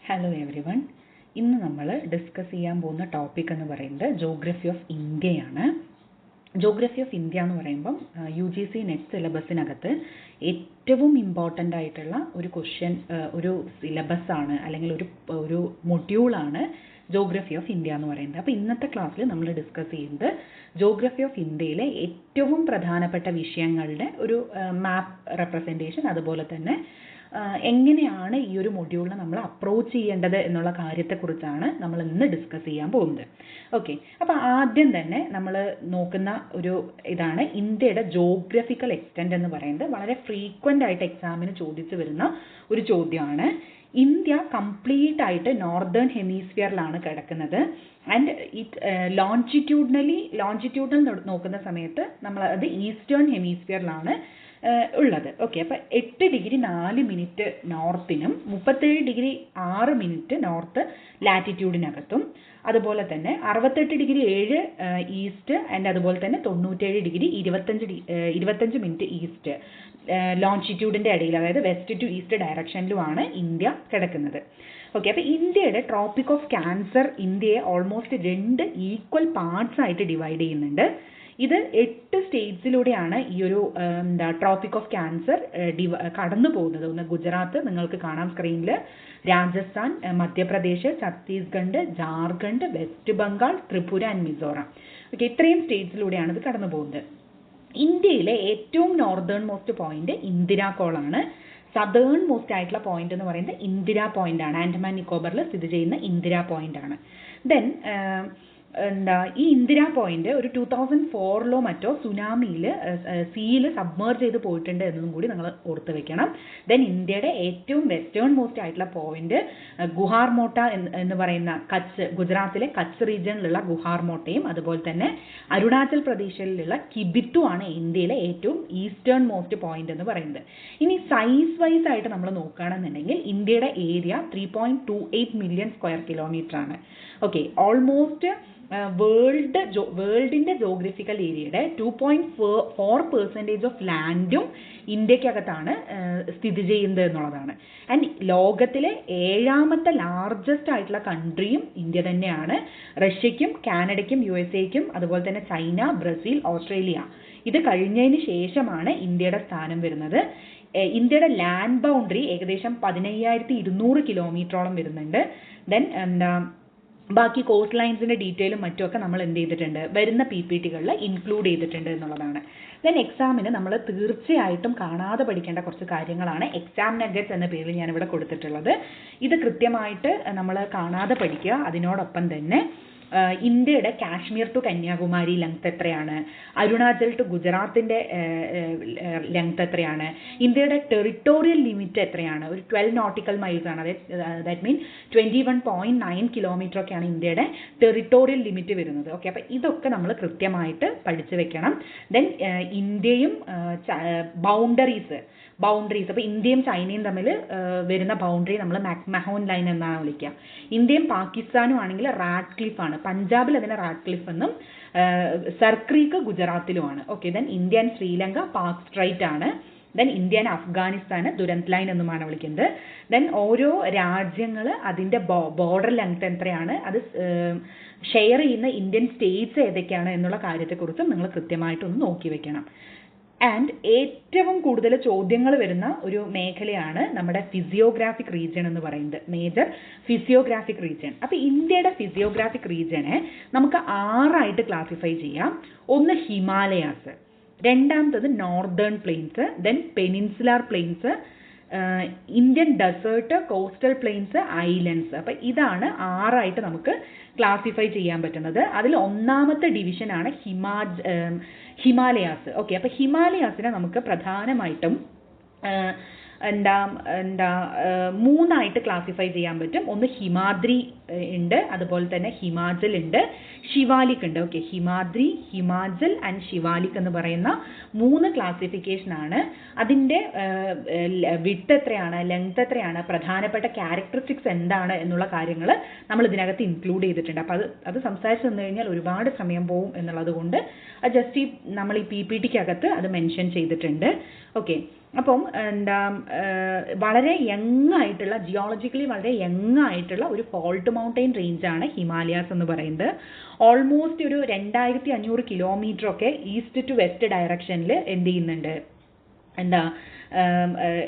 Hello every one. ഇന്ന് നമ്മൾ discuss ചെയ്യാൻ പോകുന്ന ടോപ്പിക് എന്ന് പറയുന്നത് ജോഗ്രഫി ഓഫ് ഇന്ത്യയാണ്. ജോഗ്രഫി ഓഫ് ഇന്ത്യ എന്ന് പറയുമ്പം UGC നെറ്റ് സിലബസിനകത്ത് ഏറ്റവും ഇമ്പോർട്ടൻ്റ് ആയിട്ടുള്ള ഒരു ക്വസ്റ്റ്യൻ, ഒരു സിലബസാണ് അല്ലെങ്കിൽ ഒരു മൊഡ്യൂളാണ് ജോഗ്രഫി ഓഫ് ഇന്ത്യ എന്ന് പറയുന്നത്. അപ്പോൾ ഇന്നത്തെ ക്ലാസ്സിൽ നമ്മൾ ഡിസ്കസ് ചെയ്യുന്നത് ജോഗ്രഫി ഓഫ് ഇന്ത്യയിലെ ഏറ്റവും പ്രധാനപ്പെട്ട വിഷയങ്ങളുടെ ഒരു മാപ്പ് റെപ്രസെൻറ്റേഷൻ, അതുപോലെ തന്നെ എങ്ങനെയാണ് ഈ ഒരു മൊഡ്യൂളിനെ നമ്മൾ അപ്രോച്ച് ചെയ്യേണ്ടത് എന്നുള്ള കാര്യത്തെക്കുറിച്ചാണ് നമ്മൾ ഇന്ന് ഡിസ്കസ് ചെയ്യാൻ പോകുന്നത്. ഓക്കെ, അപ്പോൾ ആദ്യം തന്നെ നമ്മൾ നോക്കുന്ന ഒരു ഇതാണ് ഇന്ത്യയുടെ ജോഗ്രഫിക്കൽ എക്സ്റ്റെൻറ്റ് എന്ന് പറയുന്നത്. വളരെ ഫ്രീക്വൻ്റ് ആയിട്ട് എക്സാമിന് ചോദിച്ചു വരുന്ന ഒരു ചോദ്യമാണ്. ഇന്ത്യ കംപ്ലീറ്റ് ആയിട്ട് നോർത്തേൺ ഹെമിസ്ഫിയറിലാണ് കിടക്കുന്നത്. ആൻഡ് ലോഞ്ചിറ്റ്യൂഡൽ നോക്കുന്ന സമയത്ത് നമ്മൾ അത് ഈസ്റ്റേൺ ഹെമിസ്ഫിയറിലാണ് ഉള്ളത്. ഓക്കെ, അപ്പോൾ 8 ഡിഗ്രി 4 മിനിറ്റ് നോർത്തിനും 37 ഡിഗ്രി 6 മിനിറ്റ് നോർത്ത് ലാറ്റിറ്റ്യൂഡിനകത്തും, അതുപോലെ തന്നെ 68 ഡിഗ്രി 7 ഈസ്റ്റ് ആൻഡ് അതുപോലെ തന്നെ 97 ഡിഗ്രി 25 മിനിറ്റ് ഈസ്റ്റ് ലോഞ്ചിറ്റ്യൂഡിൻ്റെ ഇടയിൽ, അതായത് വെസ്റ്റ് ടു ഈസ്റ്റ് ഡയറക്ഷനിലുമാണ് ഇന്ത്യ കിടക്കുന്നത്. ഓക്കെ, അപ്പോൾ ഇന്ത്യയുടെ ട്രോപ്പിക് ഓഫ് ക്യാൻസർ ഇന്ത്യയെ ഓൾമോസ്റ്റ് 2 ഈക്വൽ പാർട്സ് ആയിട്ട് ഡിവൈഡ് ചെയ്യുന്നുണ്ട്. ഇത് 8 സ്റ്റേറ്റ്സിലൂടെയാണ് ഈ ഒരു ട്രോപ്പിക് ഓഫ് ക്യാൻസർ കടന്നു പോകുന്നത്. ഒന്ന് ഗുജറാത്ത്, നിങ്ങൾക്ക് കാണാം സ്ക്രീനിൽ, Rajasthan, Madhya Pradesh, Chhattisgarh, Jharkhand, West Bengal, Tripura and Mizoram. Okay, ഇത്രയും സ്റ്റേറ്റ്സിലൂടെയാണ് ഇത് കടന്നു പോകുന്നത്. ഇന്ത്യയിലെ ഏറ്റവും നോർത്തേൺ മോസ്റ്റ് പോയിന്റ് ഇന്ദിരാകോളാണ്. സദേൺ മോസ്റ്റ് ആയിട്ടുള്ള പോയിന്റ് എന്ന് പറയുന്നത് ഇന്ദിരാ പോയിന്റ് ആണ്. ആൻഡമാൻ നിക്കോബറിൽ സ്ഥിതി ചെയ്യുന്ന ഇന്ദിരാ പോയിന്റ് ആണ്. ദെൻ ഈ ഇന്ദിരാ പോയിന്റ് ഒരു 2004 മറ്റോ സുനാമിയിൽ സീയിൽ സബ്മേർജ് ചെയ്ത് പോയിട്ടുണ്ട് എന്നതും കൂടി നിങ്ങൾ ഓർത്ത് വെക്കണം. ദെൻ ഇന്ത്യയുടെ ഏറ്റവും വെസ്റ്റേൺ മോസ്റ്റ് ആയിട്ടുള്ള പോയിന്റ് ഗുഹാർമോട്ട എന്ന് പറയുന്ന ഗുജറാത്തിലെ കച്ച് റീജിയനിലുള്ള ഗുഹാർമോട്ടയും, അതുപോലെ തന്നെ അരുണാചൽ പ്രദേശിലുള്ള കിബിത്തു ആണ് ഇന്ത്യയിലെ ഏറ്റവും ഈസ്റ്റേൺ മോസ്റ്റ് പോയിന്റ് എന്ന് പറയുന്നത്. ഇനി സൈസ് വൈസ് ആയിട്ട് നമ്മൾ നോക്കുകയാണെന്നുണ്ടെങ്കിൽ ഇന്ത്യയുടെ ഏരിയ 3.28 മില്യൺ സ്ക്വയർ കിലോമീറ്റർ ആണ്. ഓക്കെ, ഓൾമോസ്റ്റ് വേൾഡിൻ്റെ ജോഗ്രഫിക്കൽ ഏരിയയുടെ 2.4% ഓഫ് ലാൻഡും ഇന്ത്യക്കകത്താണ് സ്ഥിതി ചെയ്യുന്നത് എന്നുള്ളതാണ്. ആൻഡ് ലോകത്തിലെ 7ാമത്തെ ലാർജസ്റ്റ് ആയിട്ടുള്ള കൺട്രിയും ഇന്ത്യ തന്നെയാണ്. റഷ്യയ്ക്കും കാനഡയ്ക്കും USA അതുപോലെ തന്നെ ചൈന, ബ്രസീൽ, ഓസ്ട്രേലിയ ഇത് കഴിഞ്ഞതിന് ശേഷമാണ് ഇന്ത്യയുടെ സ്ഥാനം വരുന്നത്. ഇന്ത്യയുടെ ലാൻഡ് ബൗണ്ടറി ഏകദേശം 15,200 കിലോമീറ്ററോളം വരുന്നുണ്ട്. ദെൻ ബാക്കി കോസ്റ്റ് ലൈൻസിൻ്റെ ഡീറ്റെയിലും മറ്റുമൊക്കെ നമ്മൾ എന്ത് ചെയ്തിട്ടുണ്ട്, വരുന്ന PPTകളിൽ ഇൻക്ലൂഡ് ചെയ്തിട്ടുണ്ട് എന്നുള്ളതാണ്. ദെൻ എക്സാമിന് നമ്മൾ തീർച്ചയായിട്ടും കാണാതെ പഠിക്കേണ്ട കുറച്ച് കാര്യങ്ങളാണ് എക്സാം നഗറ്റ്സ് എന്ന പേരിൽ ഞാനിവിടെ കൊടുത്തിട്ടുള്ളത്. ഇത് കൃത്യമായിട്ട് നമ്മൾ കാണാതെ പഠിക്കുക. അതിനോടൊപ്പം തന്നെ ഇന്ത്യയുടെ കാശ്മീർ ടു കന്യാകുമാരി ലെങ്ത് എത്രയാണ്, അരുണാചൽ ടു ഗുജറാത്തിൻ്റെ ലെങ്ത് എത്രയാണ്, ഇന്ത്യയുടെ ടെറിട്ടോറിയൽ ലിമിറ്റ് എത്രയാണ്, ഒരു 12 നോട്ടിക്കൽ മൈൽസ് ആണ്. ദാറ്റ് മീൻ 21.9 കിലോമീറ്റർ ഒക്കെയാണ് ഇന്ത്യയുടെ ടെറിട്ടോറിയൽ ലിമിറ്റ് വരുന്നത്. ഓക്കെ, അപ്പോൾ ഇതൊക്കെ നമ്മൾ കൃത്യമായിട്ട് പഠിച്ചു വെക്കണം. ദെൻ ഇന്ത്യയും ബൗണ്ടറീസ്, അപ്പോൾ ഇന്ത്യയും ചൈനയും തമ്മിൽ വരുന്ന ബൗണ്ടറി നമ്മൾ മക്മഹോൺ ലൈൻ എന്നാണ് വിളിക്കുക. ഇന്ത്യയും പാകിസ്ഥാനും ആണെങ്കിൽ റാഡ് ക്ലിഫ് ആണ്. പഞ്ചാബിൽ അതിനെ റാഡ് ക്ലിഫ് എന്നും, സർക്രീക്ക് ഗുജറാത്തിലുമാണ്. Okay, then India and Sri Lanka Palk strait ആണ്. ദെൻ ഇന്ത്യ ആൻഡ് അഫ്ഗാനിസ്ഥാന് ദുരന്ത് ലൈൻ എന്നുമാണ് വിളിക്കുന്നത്. ദെൻ ഓരോ രാജ്യങ്ങൾ അതിൻ്റെ ബോർഡർ ലെങ്ത് എത്രയാണ്, അത് ഷെയർ ചെയ്യുന്ന ഇന്ത്യൻ സ്റ്റേറ്റ്സ് ഏതൊക്കെയാണ് എന്നുള്ള കാര്യത്തെക്കുറിച്ചും നിങ്ങൾ കൃത്യമായിട്ടൊന്ന് നോക്കി വെക്കണം. ആൻഡ് ഏറ്റവും കൂടുതൽ ചോദ്യങ്ങൾ വരുന്ന ഒരു മേഖലയാണ് നമ്മുടെ ഫിസിയോഗ്രാഫിക് റീജിയൻ എന്ന് പറയുന്നത്, മേജർ ഫിസിയോഗ്രാഫിക് റീജിയൻ. അപ്പോൾ ഇന്ത്യയുടെ ഫിസിയോഗ്രാഫിക് റീജിയനെ നമുക്ക് 6 ക്ലാസിഫൈ ചെയ്യാം. ഒന്ന് ഹിമാലയാസ്, രണ്ടാമത്തത് northern plains, then peninsular plains, Indian desert, coastal plains, islands. അപ്പം ഇതാണ് 6 നമുക്ക് ക്ലാസിഫൈ ചെയ്യാൻ പറ്റുന്നത്. അതിൽ ഒന്നാമത്തെ ഡിവിഷനാണ് ഹിമാലയാസ്. ഓക്കെ, അപ്പോൾ ഹിമാലയാസിനെ നമുക്ക് പ്രധാനമായിട്ടും 3 ക്ലാസിഫൈ ചെയ്യാൻ പറ്റും. ഒന്ന് ഹിമാദ്രി ഉണ്ട്, അതുപോലെ തന്നെ ഹിമാചൽ ഉണ്ട്, ശിവാലിക് ഉണ്ട്. ഓക്കെ, ഹിമാദ്രി, ഹിമാചൽ ആൻഡ് ശിവാലിക് എന്ന് പറയുന്ന 3 ക്ലാസിഫിക്കേഷനാണ്. അതിൻ്റെ വിഡ്ത്ത് എത്രയാണ്, ലെങ്ത് എത്രയാണ്, പ്രധാനപ്പെട്ട ക്യാരക്ടറിസ്റ്റിക്സ് എന്താണ് എന്നുള്ള കാര്യങ്ങൾ നമ്മൾ ഇതിനകത്ത് ഇൻക്ലൂഡ് ചെയ്തിട്ടുണ്ട്. അപ്പോൾ അത് സംസാരിച്ച് തന്നു കഴിഞ്ഞാൽ ഒരുപാട് സമയം പോകും എന്നുള്ളത് കൊണ്ട് ജസ്റ്റ് നമ്മൾ ഈ PPTക്കകത്ത് അത് മെൻഷൻ ചെയ്തിട്ടുണ്ട്. ഓക്കെ, അപ്പം എന്താ വളരെ യങ് ആയിട്ടുള്ള, ജിയോളജിക്കലി വളരെ യങ് ആയിട്ടുള്ള ഒരു ഫോൾട്ട് മൗണ്ടെയിൻ റേഞ്ചാണ് ഹിമാലയാസ് എന്ന് പറയുന്നത്. ഓൾമോസ്റ്റ് ഒരു 2500 കിലോമീറ്റർ ഒക്കെ ഈസ്റ്റ് ടു വെസ്റ്റ് ഡയറക്ഷനിൽ എന്ത് ചെയ്യുന്നുണ്ട്, എന്താ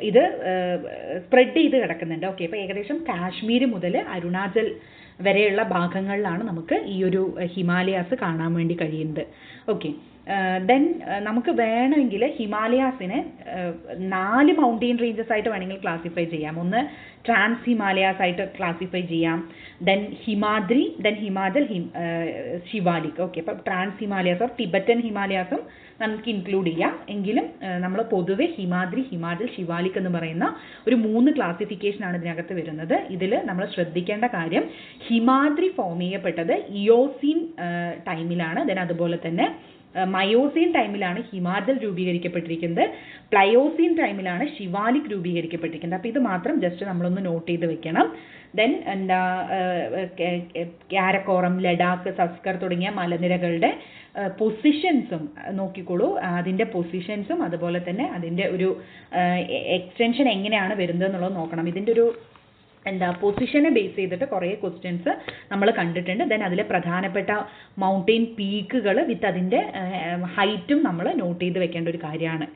ഇത് സ്പ്രെഡ് ചെയ്ത് കിടക്കുന്നുണ്ട്. ഓക്കെ, അപ്പോൾ ഏകദേശം കാശ്മീർ മുതൽ അരുണാചൽ വരെയുള്ള ഭാഗങ്ങളിലാണ് നമുക്ക് ഈ ഒരു ഹിമാലയാസ് കാണാൻ വേണ്ടി കഴിയുന്നത്. ഓക്കെ, ദെൻ നമുക്ക് വേണമെങ്കിൽ ഹിമാലയാസിനെ 4 മൗണ്ടെയിൻ റേഞ്ചസ് ആയിട്ട് വേണമെങ്കിൽ ക്ലാസിഫൈ ചെയ്യാം. ഒന്ന് ട്രാൻസ് ഹിമാലയാസ് ആയിട്ട് ക്ലാസിഫൈ ചെയ്യാം, then Himadri, then Himachal, Shivalik. Okay, അപ്പോൾ ട്രാൻസ് ഹിമാലയാസ് ഓർ ടിബറ്റൻ ഹിമാലയാസും നമുക്ക് ഇൻക്ലൂഡ് ചെയ്യാം. എങ്കിലും നമ്മൾ പൊതുവെ ഹിമാദ്രി, ഹിമാചൽ, ശിവാലിക് എന്ന് പറയുന്ന ഒരു 3 ക്ലാസിഫിക്കേഷനാണ് ഇതിനകത്ത് വരുന്നത്. ഇതിൽ നമ്മൾ ശ്രദ്ധിക്കേണ്ട കാര്യം, ഹിമാദ്രി ഫോം ചെയ്യപ്പെട്ടത് ഇയോസീൻ ടൈമിലാണ്. ദെൻ അതുപോലെ തന്നെ മയോസീൻ ടൈമിലാണ് ഹിമാചൽ രൂപീകരിക്കപ്പെട്ടിരിക്കുന്നത്, പ്ലയോസീൻ ടൈമിലാണ് ശിവാലിക് രൂപീകരിക്കപ്പെട്ടിരിക്കുന്നത്. അപ്പോൾ ഇത് മാത്രം ജസ്റ്റ് നമ്മളൊന്ന് നോട്ട് ചെയ്ത് വെക്കണം. ദെൻ എന്താ കാരക്കോറം, ലഡാക്ക്, സസ്കർ തുടങ്ങിയ മലനിരകളുടെ പൊസിഷൻസും നോക്കിക്കോളൂ. അതിൻ്റെ പൊസിഷൻസും അതുപോലെ തന്നെ അതിൻ്റെ ഒരു എക്സ്റ്റൻഷൻ എങ്ങനെയാണ് വരുന്നത് എന്നുള്ളത് നോക്കണം. ഇതിൻ്റെ ഒരു എന്താ പൊസിഷനെ ബേസ് ചെയ്തിട്ട് കുറേ ക്വസ്റ്റ്യൻസ് നമ്മൾ കണ്ടിട്ടുണ്ട്. ദെൻ അതിലെ പ്രധാനപ്പെട്ട മൗണ്ടെയിൻ പീക്കുകൾ വിത്ത് അതിൻ്റെ ഹൈറ്റും നമ്മൾ നോട്ട് ചെയ്ത് വെക്കേണ്ട ഒരു കാര്യമാണ്.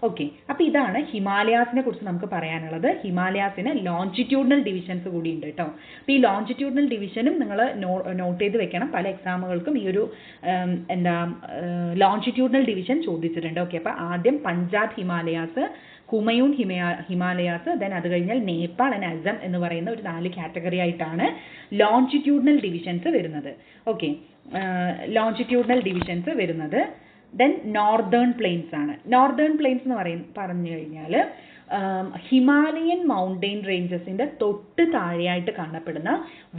ഓക്കെ, അപ്പോൾ ഇതാണ് ഹിമാലയാസിനെ കുറിച്ച് നമുക്ക് പറയാനുള്ളത്. ഹിമാലയാസിന് ലോഞ്ചിറ്റ്യൂഡിനൽ ഡിവിഷൻസ് കൂടി ഉണ്ട് കേട്ടോ. അപ്പോൾ ഈ ലോഞ്ചിറ്റ്യൂഡിനൽ ഡിവിഷനും നിങ്ങൾ നോട്ട് ചെയ്ത് വെക്കണം. പല എക്സാമുകൾക്കും ഈ ഒരു എന്താ ലോഞ്ചിറ്റ്യൂഡിനൽ ഡിവിഷൻ ചോദിച്ചിട്ടുണ്ട്. ഓക്കെ, അപ്പോൾ ആദ്യം Punjab Himalayas, Kumaon Himalayas, then അത് കഴിഞ്ഞാൽ നേപ്പാൾ ആൻഡ് അസം എന്ന് പറയുന്ന ഒരു 4 കാറ്റഗറി ആയിട്ടാണ് ലോഞ്ചിറ്റ്യൂഡിനൽ ഡിവിഷൻസ് വരുന്നത്. ഓക്കെ, ലോഞ്ചിറ്റ്യൂഡിനൽ ഡിവിഷൻസ് വരുന്നത്. ദെൻ നോർത്തേൺ പ്ലെയിൻസ് ആണ്. നോർത്തേൺ പ്ലെയിൻസ് എന്ന് പറഞ്ഞു കഴിഞ്ഞാൽ ഹിമാലയൻ മൗണ്ടെയിൻ റേഞ്ചസിൻ്റെ തൊട്ട് താഴെയായിട്ട് കാണപ്പെടുന്ന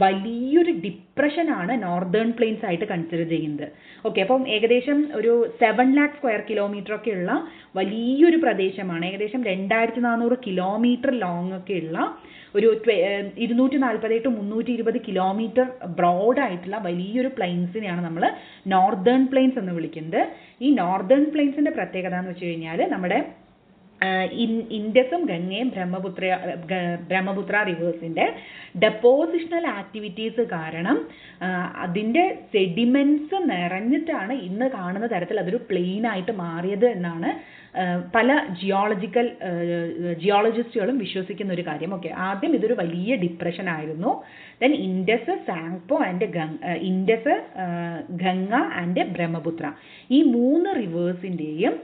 വലിയൊരു ഡിപ്രഷനാണ് നോർത്തേൺ പ്ലെയിൻസ് ആയിട്ട് കൺസിഡർ ചെയ്യുന്നത്. ഓക്കെ, അപ്പം ഏകദേശം ഒരു 7 lakh സ്ക്വയർ കിലോമീറ്റർ ഒക്കെ ഉള്ള വലിയൊരു പ്രദേശമാണ്. ഏകദേശം 2400 കിലോമീറ്റർ ലോങ് ഒക്കെ ഉള്ള ഒരു 240 to 320 കിലോമീറ്റർ ബ്രോഡായിട്ടുള്ള വലിയൊരു പ്ലെയിൻസിനെയാണ് നമ്മൾ നോർത്തേൺ പ്ലെയിൻസ് എന്ന് വിളിക്കുന്നത്. ഈ നോർത്തേൺ പ്ലെയിൻസിൻ്റെ പ്രത്യേകത എന്ന് വെച്ച് കഴിഞ്ഞാൽ നമ്മുടെ ഇൻഡസും ഗംഗയും ബ്രഹ്മപുത്ര റിവേഴ്സിൻ്റെ ഡെപ്പോസിഷണൽ ആക്ടിവിറ്റീസ് കാരണം അതിൻ്റെ സെഡിമെൻറ്റ്സ് നിറഞ്ഞിട്ടാണ് ഇന്ന് കാണുന്ന തരത്തിൽ അതൊരു പ്ലെയിൻ ആയിട്ട് മാറിയത് എന്നാണ് പല ജിയോളജിസ്റ്റുകളും വിശ്വസിക്കുന്ന ഒരു കാര്യം. ഓക്കെ, ആദ്യം ഇതൊരു വലിയ ഡിപ്രഷൻ ആയിരുന്നു. Then Indus, Tsangpo and Indus, Ganga and Brahmaputra, ഈ 3 റിവേഴ്സിൻ്റെയും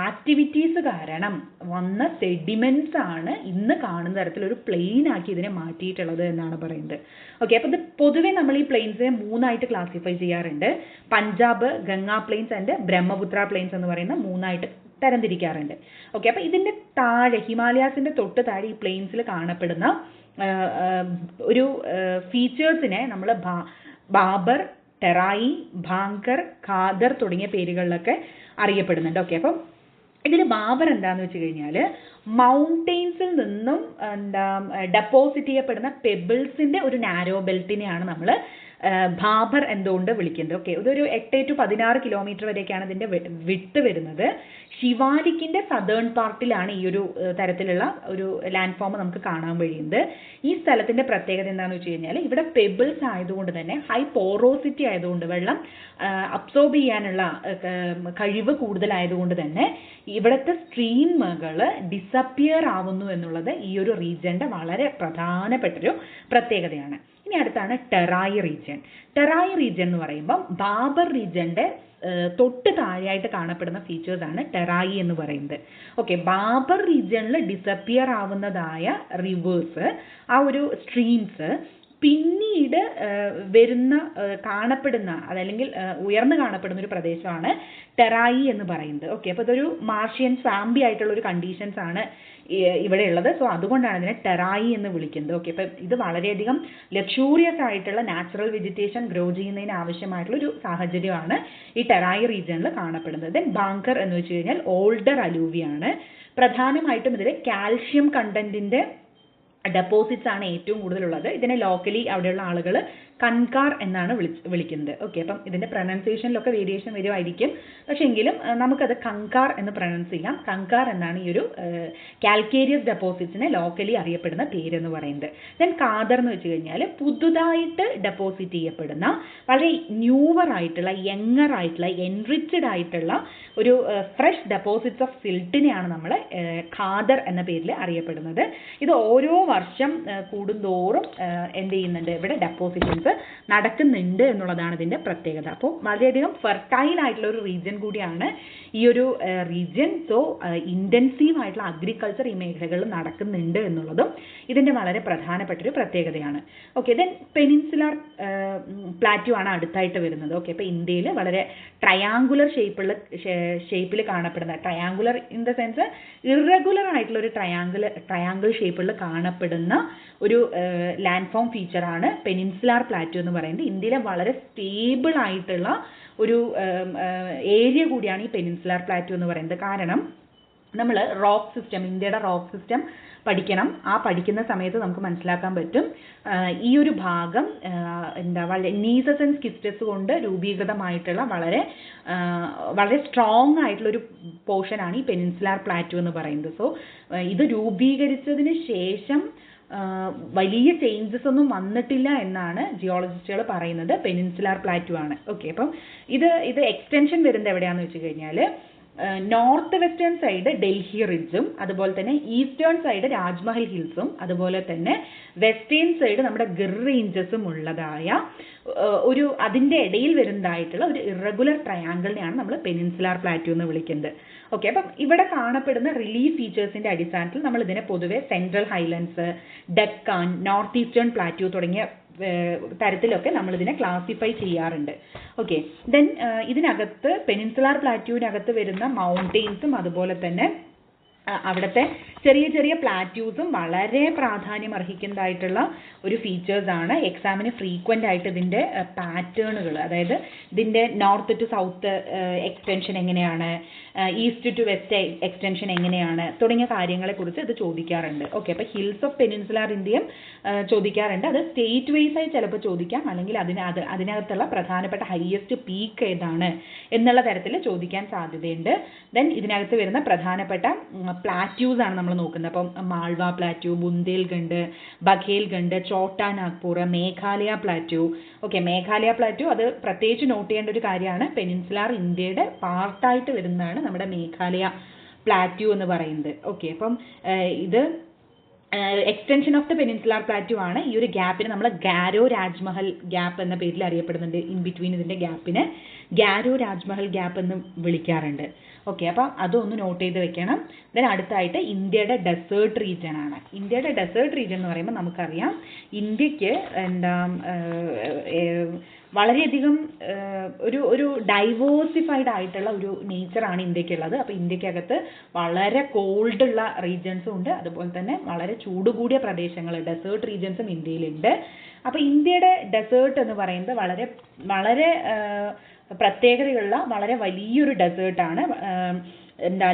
ആക്ടിവിറ്റീസ് കാരണം വന്ന സെഡിമെൻറ്റ്സ് ആണ് ഇന്ന് കാണുന്ന തരത്തിലൊരു പ്ലെയിൻ ആക്കി ഇതിനെ മാറ്റിയിട്ടുള്ളത് എന്നാണ് പറയുന്നത്. ഓക്കെ, അപ്പോൾ ഇത് പൊതുവെ നമ്മൾ ഈ പ്ലെയിൻസിനെ 3 ആയിട്ട് ക്ലാസിഫൈ ചെയ്യാറുണ്ട്. Punjab, Ganga plains and Brahmaputra plains എന്ന് പറയുന്ന 3 ആയിട്ട് തരംതിരിക്കാറുണ്ട്. ഓക്കെ, അപ്പോൾ ഇതിൻ്റെ താഴെ, ഹിമാലയാസിൻ്റെ തൊട്ട് താഴെ ഈ പ്ലെയിൻസിൽ കാണപ്പെടുന്ന ഒരു ഫീച്ചേഴ്സിനെ നമ്മൾ ബാബർ, ടെറായി, ഭാങ്കർ, ഖാദർ തുടങ്ങിയ പേരുകളിലൊക്കെ അറിയപ്പെടുന്നുണ്ട്. ഓക്കെ, അപ്പം ഇതിൽ ബാബർ എന്താന്ന് വെച്ച് കഴിഞ്ഞാൽ മൗണ്ടെയിൻസിൽ നിന്നും എന്താ ഡെപ്പോസിറ്റ് ചെയ്യപ്പെടുന്ന പെബിൾസിൻ്റെ ഒരു നാരോ ബെൽറ്റിനെയാണ് നമ്മൾ ഭാബർ എന്തുകൊണ്ട് വിളിക്കുന്നത്. ഓക്കെ, ഇതൊരു 8 to 16 കിലോമീറ്റർ വരെയൊക്കെയാണ് ഇതിൻ്റെ വിട്ട് വരുന്നത്. ശിവാലിക്കിൻ്റെ സദേൺ പാർട്ടിലാണ് ഈ ഒരു തരത്തിലുള്ള ഒരു ലാൻഡ് ഫോം നമുക്ക് കാണാൻ കഴിയുന്നത്. ഈ സ്ഥലത്തിൻ്റെ പ്രത്യേകത എന്താണെന്ന് വെച്ച് കഴിഞ്ഞാൽ ഇവിടെ പെബിൾസ് ആയതുകൊണ്ട് തന്നെ ഹൈ പോറോസിറ്റി ആയതുകൊണ്ട്, വെള്ളം അബ്സോർബ് ചെയ്യാനുള്ള കഴിവ് കൂടുതലായതുകൊണ്ട് തന്നെ ഇവിടുത്തെ സ്ട്രീമുകൾ ഡിസപ്പിയർ ആവുന്നു എന്നുള്ളത് ഈ ഒരു റീജിയൻ്റെ വളരെ പ്രധാനപ്പെട്ടൊരു പ്രത്യേകതയാണ്. ഇനി അടുത്താണ് ടെറായി റീജിയൻ. ടെറായി റീജിയൻ എന്ന് പറയുമ്പോൾ ബാബർ റീജിയൻ്റെ തൊട്ട് താഴെയായിട്ട് കാണപ്പെടുന്ന ഫീച്ചേഴ്സാണ് ടെറായി എന്ന് പറയുന്നത്. ഓക്കെ, ബാബർ റീജിയനിൽ ഡിസപ്പിയർ ആവുന്നതായ റിവേഴ്സ്, ആ ഒരു സ്ട്രീംസ് പിന്നീട് വരുന്ന കാണപ്പെടുന്ന അതല്ലെങ്കിൽ ഉയർന്നു കാണപ്പെടുന്ന ഒരു പ്രദേശമാണ് ടെറായി എന്ന് പറയുന്നത്. ഓക്കെ, അപ്പോൾ ഇതൊരു മാർഷ്യൻ സ്വാമ്പി ആയിട്ടുള്ള ഒരു കണ്ടീഷൻസ് ആണ് ഇവിടെ ഉള്ളത്. സോ അതുകൊണ്ടാണ് ഇതിനെ ടെറായി എന്ന് വിളിക്കുന്നത്. ഓക്കെ, അപ്പോൾ ഇത് വളരെയധികം ലക്ഷൂറിയസ് ആയിട്ടുള്ള നാച്ചുറൽ വെജിറ്റേഷൻ ഗ്രോ ചെയ്യുന്നതിന് ആവശ്യമായിട്ടുള്ള ഒരു സാഹചര്യമാണ് ഈ ടെറായി റീജിയനിൽ കാണപ്പെടുന്നത്. ദെൻ ബാങ്കർ എന്ന് വെച്ച് കഴിഞ്ഞാൽ ഓൾഡർ അലൂവിയാണ്. പ്രധാനമായിട്ടും ഇതിൽ കാൽഷ്യം കണ്ടന്റിൻ്റെ ഡെപ്പോസിറ്റ്സ് ആണ് ഏറ്റവും കൂടുതലുള്ളത്. ഇതിനെ ലോക്കലി അവിടെയുള്ള ആളുകൾ കൺകാർ എന്നാണ് വിളിക്കുന്നത്. ഓക്കെ, അപ്പം ഇതിൻ്റെ പ്രൊനൗൺസിയേഷനിലൊക്കെ വേരിയേഷൻ വരുമായിരിക്കും, പക്ഷേ എങ്കിലും നമുക്കത് കങ്കാർ എന്ന് പ്രൊനൗൺസ് ചെയ്യാം. കങ്കാർ എന്നാണ് ഈ ഒരു കാൽക്കേരിയസ് ഡെപ്പോസിറ്റ്സിനെ ലോക്കലി അറിയപ്പെടുന്ന പേരെന്ന് പറയുന്നത്. ദെൻ കാദർ എന്ന് വെച്ച് കഴിഞ്ഞാൽ പുതുതായിട്ട് ഡെപ്പോസിറ്റ് ചെയ്യപ്പെടുന്ന വളരെ ന്യൂവർ ആയിട്ടുള്ള യങ്ങർ ആയിട്ടുള്ള എൻറിച്ച്ഡ് ആയിട്ടുള്ള ഒരു ഫ്രഷ് ഡെപ്പോസിറ്റ്സ് ഓഫ് സിൽട്ടിനെയാണ് നമ്മൾ ഖാദർ എന്ന പേരിൽ അറിയപ്പെടുന്നത്. ഇത് ഓരോ വർഷം കൂടുന്തോറും എന്ത് ചെയ്യുന്നുണ്ട്, ഇവിടെ ഡെപ്പോസിഷൻസ് നടക്കുന്നുണ്ട് എന്നുള്ളതാണ് ഇതിൻ്റെ പ്രത്യേകത. അപ്പോൾ വളരെയധികം ഫെർട്ടൈൽ ആയിട്ടുള്ള ഒരു റീജിയൻ കൂടിയാണ് ഈ ഒരു റീജിയൻ. സോ ഇൻറ്റൻസീവ് ആയിട്ടുള്ള അഗ്രികൾച്ചർ ഈ മേഖലകളിൽ നടക്കുന്നുണ്ട് എന്നുള്ളതും ഇതിൻ്റെ വളരെ പ്രധാനപ്പെട്ടൊരു പ്രത്യേകതയാണ്. ഓക്കെ, ദെൻ പെനിൻസുലാർ പ്ലാറ്റ്യൂ ആണ് അടുത്തായിട്ട് വരുന്നത്. ഓക്കെ, അപ്പോൾ ഇന്ത്യയിൽ വളരെ ട്രയാങ്കുലർ ഷേപ്പിൽ കാണപ്പെടുന്ന, triangular in the sense irregular ആയിട്ടുള്ള ഒരു ട്രയാങ്കിൾ ഷേപ്പിൽ കാണപ്പെടുന്ന ഒരു ലാൻഡ് ഫോം ഫീച്ചറാണ് പെനിൻസുലാർ പ്ലാറ്റ്യൂ എന്ന് പറയുന്നത്. ഇന്ത്യയിലെ വളരെ സ്റ്റേബിൾ ആയിട്ടുള്ള ഒരു ഏരിയ കൂടിയാണ് ഈ പെനിൻസുലാർ പ്ലാറ്റ്യൂ എന്ന് പറയുന്നത്. കാരണം നമ്മൾ റോക്ക് സിസ്റ്റം, ഇന്ത്യയുടെ റോക്ക് സിസ്റ്റം പഠിക്കണം. ആ പഠിക്കുന്ന സമയത്ത് നമുക്ക് മനസ്സിലാക്കാൻ പറ്റും ഈ ഒരു ഭാഗം വളരെ നീസസ് ആൻഡ് സ്കിസ്റ്റസ് കൊണ്ട് രൂപീകൃതമായിട്ടുള്ള വളരെ സ്ട്രോങ് ആയിട്ടുള്ളൊരു പോർഷനാണ് ഈ പെനിൻസുലാർ പ്ലാറ്റ്യൂ എന്ന് പറയുന്നത്. സോ ഇത് രൂപീകരിച്ചതിന് ശേഷം വലിയ ചേഞ്ചസ് ഒന്നും വന്നിട്ടില്ല എന്നാണ് ജിയോളജിസ്റ്റുകൾ പറയുന്നത്. പെനിൻസുലാർ പ്ലാറ്റ്യൂ ആണ്. ഓക്കെ, അപ്പം ഇത് എക്സ്റ്റൻഷൻ വരുന്നത് എവിടെയാണെന്ന് വെച്ച് കഴിഞ്ഞാൽ നോർത്ത് വെസ്റ്റേൺ സൈഡ് ഡൽഹി റിഡ്ജും അതുപോലെ തന്നെ ഈസ്റ്റേൺ സൈഡ് രാജ്മഹൽ ഹിൽസും അതുപോലെ തന്നെ വെസ്റ്റേൺ സൈഡ് നമ്മുടെ ഗിർ റേഞ്ചസും ഉള്ളതായ അതിൻ്റെ ഇടയിൽ വരുന്നതായിട്ടുള്ള ഒരു ഇറഗുലർ ട്രയാങ്കിളിനെയാണ് നമ്മൾ പെനിൻസുലാർ പ്ലാറ്റ്യൂ എന്ന് വിളിക്കുന്നത്. ഓക്കെ, അപ്പം ഇവിടെ കാണപ്പെടുന്ന റിലീഫ് ഫീച്ചേഴ്സിൻ്റെ അടിസ്ഥാനത്തിൽ നമ്മൾ ഇതിനെ പൊതുവെ central highlands, Deccan, north eastern plateau തുടങ്ങിയ തരത്തിലൊക്കെ നമ്മളിതിനെ ക്ലാസിഫൈ ചെയ്യാറുണ്ട്. ഓക്കെ, ദെൻ ഇതിനകത്ത് പെനിൻസുലാർ പ്ലാറ്റ്യൂവിനകത്ത് വരുന്ന മൗണ്ടെയിൻസും അതുപോലെ തന്നെ അവിടുത്തെ ചെറിയ ചെറിയ പ്ലാറ്റ്യൂസും വളരെ പ്രാധാന്യം അർഹിക്കുന്നതായിട്ടുള്ള ഒരു ഫീച്ചേഴ്സാണ്. എക്സാമിന് ഫ്രീക്വൻ്റ് ആയിട്ട് ഇതിൻ്റെ പാറ്റേണുകൾ, അതായത് ഇതിൻ്റെ നോർത്ത് ടു സൗത്ത് എക്സ്റ്റൻഷൻ എങ്ങനെയാണ്, ഈസ്റ്റ് ടു വെസ്റ്റ് എക്സ്റ്റൻഷൻ എങ്ങനെയാണ് തുടങ്ങിയ കാര്യങ്ങളെക്കുറിച്ച് ഇത് ചോദിക്കാറുണ്ട്. ഓക്കെ, അപ്പോൾ ഹിൽസ് ഓഫ് പെനിൻസുലാർ ഇന്ത്യയും ചോദിക്കാറുണ്ട്. അത് സ്റ്റേറ്റ് വൈസ് ആയി ചിലപ്പോൾ ചോദിക്കാം, അല്ലെങ്കിൽ അതിനകത്തുള്ള പ്രധാനപ്പെട്ട ഹയസ്റ്റ് പീക്ക് ഏതാണ് എന്നുള്ള തരത്തിൽ ചോദിക്കാൻ സാധ്യതയുണ്ട്. ദെൻ ഇതിനകത്ത് വരുന്ന പ്രധാനപ്പെട്ട പ്ലാറ്റ്യൂസ് ആണ് നമ്മൾ നോക്കുന്നത്. അപ്പം Malwa plateau, Bundelkhand, Baghelkhand, Chota Nagpur, Meghalaya plateau. Okay, Meghalaya plateau അത് പ്രത്യേകിച്ച് നോട്ട് ചെയ്യേണ്ട ഒരു കാര്യമാണ്. പെനിൻസുലാർ ഇന്ത്യയുടെ പാർട്ടായിട്ട് വരുന്നതാണ് നമ്മുടെ മേഘാലയ പ്ലാറ്റ്യൂ എന്ന് പറയുന്നത്. ഓക്കെ, അപ്പം ഇത് extension of the peninsular plateau ആണ്. ഈ ഒരു ഗ്യാപ്പിന് നമ്മൾ ഗാരോ രാജ്മഹൽ ഗ്യാപ്പ് എന്ന പേരിൽ അറിയപ്പെടുന്നുണ്ട്. ഇൻ ബിറ്റ്വീൻ ഇതിൻ്റെ ഗ്യാപ്പിന് ഗാരോ രാജ്മഹൽ ഗ്യാപ്പ് എന്ന് വിളിക്കാറുണ്ട്. ഓക്കെ, അപ്പം അതൊന്ന് നോട്ട് ചെയ്ത് വെക്കണം. ദെൻ അടുത്തായിട്ട് ഇന്ത്യയുടെ ഡെസേർട്ട് റീജിയൻ ആണ്. ഇന്ത്യയുടെ ഡെസേർട്ട് റീജിയൻ എന്ന് പറയുമ്പോൾ നമുക്കറിയാം ഇന്ത്യക്ക് വളരെയധികം ഒരു ഡൈവേഴ്സിഫൈഡ് ആയിട്ടുള്ള ഒരു നേച്ചറാണ് ഇന്ത്യക്കുള്ളത്. അപ്പോൾ ഇന്ത്യക്കകത്ത് വളരെ കോൾഡുള്ള റീജിയൻസും ഉണ്ട്, അതുപോലെ തന്നെ വളരെ ചൂട് കൂടിയ പ്രദേശങ്ങൾ ഡെസേർട്ട് റീജിയൻസും ഇന്ത്യയിലുണ്ട്. അപ്പോൾ ഇന്ത്യയുടെ ഡെസേർട്ട് എന്ന് പറയുന്നത് വളരെ പ്രത്യേകതയുള്ള വളരെ വലിയൊരു ഡെസേർട്ടാണ്.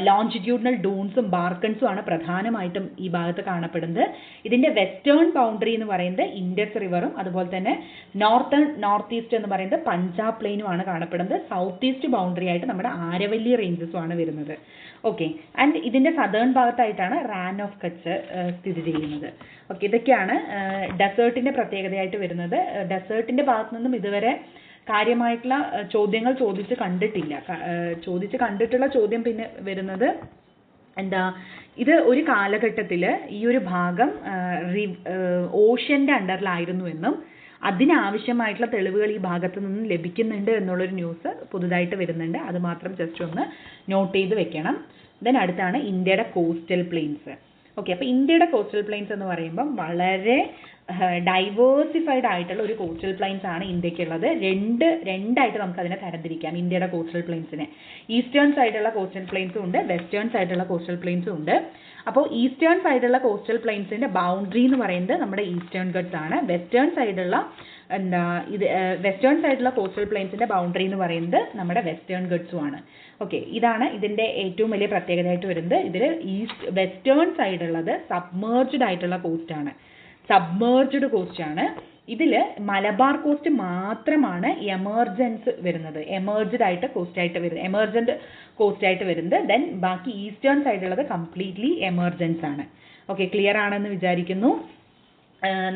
ലോഞ്ചിറ്റ്യൂഡിനൽ ഡൂൺസും ബാർക്കൺസും ആണ് പ്രധാനമായിട്ടും ഈ ഭാഗത്ത് കാണപ്പെടുന്നത്. ഇതിൻ്റെ വെസ്റ്റേൺ ബൗണ്ടറി എന്ന് പറയുന്നത് ഇൻഡസ് റിവറും അതുപോലെ തന്നെ നോർത്ത് ഈസ്റ്റ് എന്ന് പറയുന്നത് പഞ്ചാബ് പ്ലെയിനും ആണ് കാണപ്പെടുന്നത്. സൗത്ത് ഈസ്റ്റ് ബൗണ്ടറി ആയിട്ട് നമ്മുടെ ആരവല്ലി റേഞ്ചസും ആണ് വരുന്നത്. ഓക്കെ, ആൻഡ് ഇതിൻ്റെ സദേൺ ഭാഗത്തായിട്ടാണ് റാൻ ഓഫ് കച്ച് സ്ഥിതി ചെയ്യുന്നത്. ഓക്കെ, ഇതൊക്കെയാണ് ഡെസേർട്ടിൻ്റെ പ്രത്യേകതയായിട്ട് വരുന്നത്. ഡെസേർട്ടിൻ്റെ ഭാഗത്തു നിന്നും ഇതുവരെ കാര്യമായിട്ടുള്ള ചോദ്യങ്ങൾ ചോദിച്ച് കണ്ടിട്ടുള്ള ചോദ്യം പിന്നെ വരുന്നത് ഇത് ഒരു കാലഘട്ടത്തിൽ ഈ ഒരു ഭാഗം ഓഷ്യൻ്റെ അണ്ടറിലായിരുന്നു എന്നും അതിനാവശ്യമായിട്ടുള്ള തെളിവുകൾ ഈ ഭാഗത്ത് നിന്ന് ലഭിക്കുന്നുണ്ട് എന്നുള്ളൊരു ന്യൂസ് പുതുതായിട്ട് വരുന്നുണ്ട്. അത് മാത്രം ജസ്റ്റ് ഒന്ന് നോട്ട് ചെയ്ത് വെക്കണം. ദെൻ അടുത്താണ് ഇന്ത്യയുടെ കോസ്റ്റൽ പ്ലെയിൻസ്. ഓക്കെ, അപ്പോൾ ഇന്ത്യയുടെ കോസ്റ്റൽ പ്ലെയിൻസ് എന്ന് പറയുമ്പം വളരെ ഡൈവേഴ്സിഫൈഡ് ആയിട്ടുള്ള ഒരു കോസ്റ്റൽ പ്ലെയിൻസ് ആണ് ഇന്ത്യക്കുള്ളത്. രണ്ടായിട്ട് നമുക്ക് അതിനെ തരംതിരിക്കാം. ഇന്ത്യയുടെ കോസ്റ്റൽ പ്ലെയിൻസിനെ ഈസ്റ്റേൺ സൈഡുള്ള കോസ്റ്റൽ പ്ലെയിൻസും ഉണ്ട്, വെസ്റ്റേൺ സൈഡുള്ള കോസ്റ്റൽ പ്ലെയിൻസും ഉണ്ട്. അപ്പോൾ ഈസ്റ്റേൺ സൈഡുള്ള കോസ്റ്റൽ പ്ലെയിൻസിൻ്റെ ബൗണ്ടറി എന്ന് പറയുന്നത് നമ്മുടെ ഈസ്റ്റേൺ ഗട്ട്സ് ആണ്. വെസ്റ്റേൺ സൈഡുള്ള എന്താ ഇത് വെസ്റ്റേൺ സൈഡിലുള്ള കോസ്റ്റൽ പ്ലെയിൻസിൻ്റെ ബൗണ്ടറി എന്ന് പറയുന്നത് നമ്മുടെ വെസ്റ്റേൺ ഗട്ട്സും ആണ്. ഓക്കെ, ഇതാണ് ഇതിൻ്റെ ഏറ്റവും വലിയ പ്രത്യേകതയായിട്ട് വരുന്നത്. ഇതിൽ വെസ്റ്റേൺ സൈഡുള്ളത് സബ്മേർജ്ഡ് ആയിട്ടുള്ള കോസ്റ്റാണ്, സബ്മേർജ്ഡ് കോസ്റ്റാണ്. ഇതിൽ മലബാർ കോസ്റ്റ് മാത്രമാണ് എമർജൻസ് വരുന്നത്, എമർജൻറ്റ് കോസ്റ്റ് ആയിട്ട് വരുന്നത്. ദെൻ ബാക്കി ഈസ്റ്റേൺ സൈഡിലുള്ളത് കംപ്ലീറ്റ്ലി എമർജൻസ് ആണ്. ഓക്കെ, ക്ലിയർ ആണെന്ന് വിചാരിക്കുന്നു.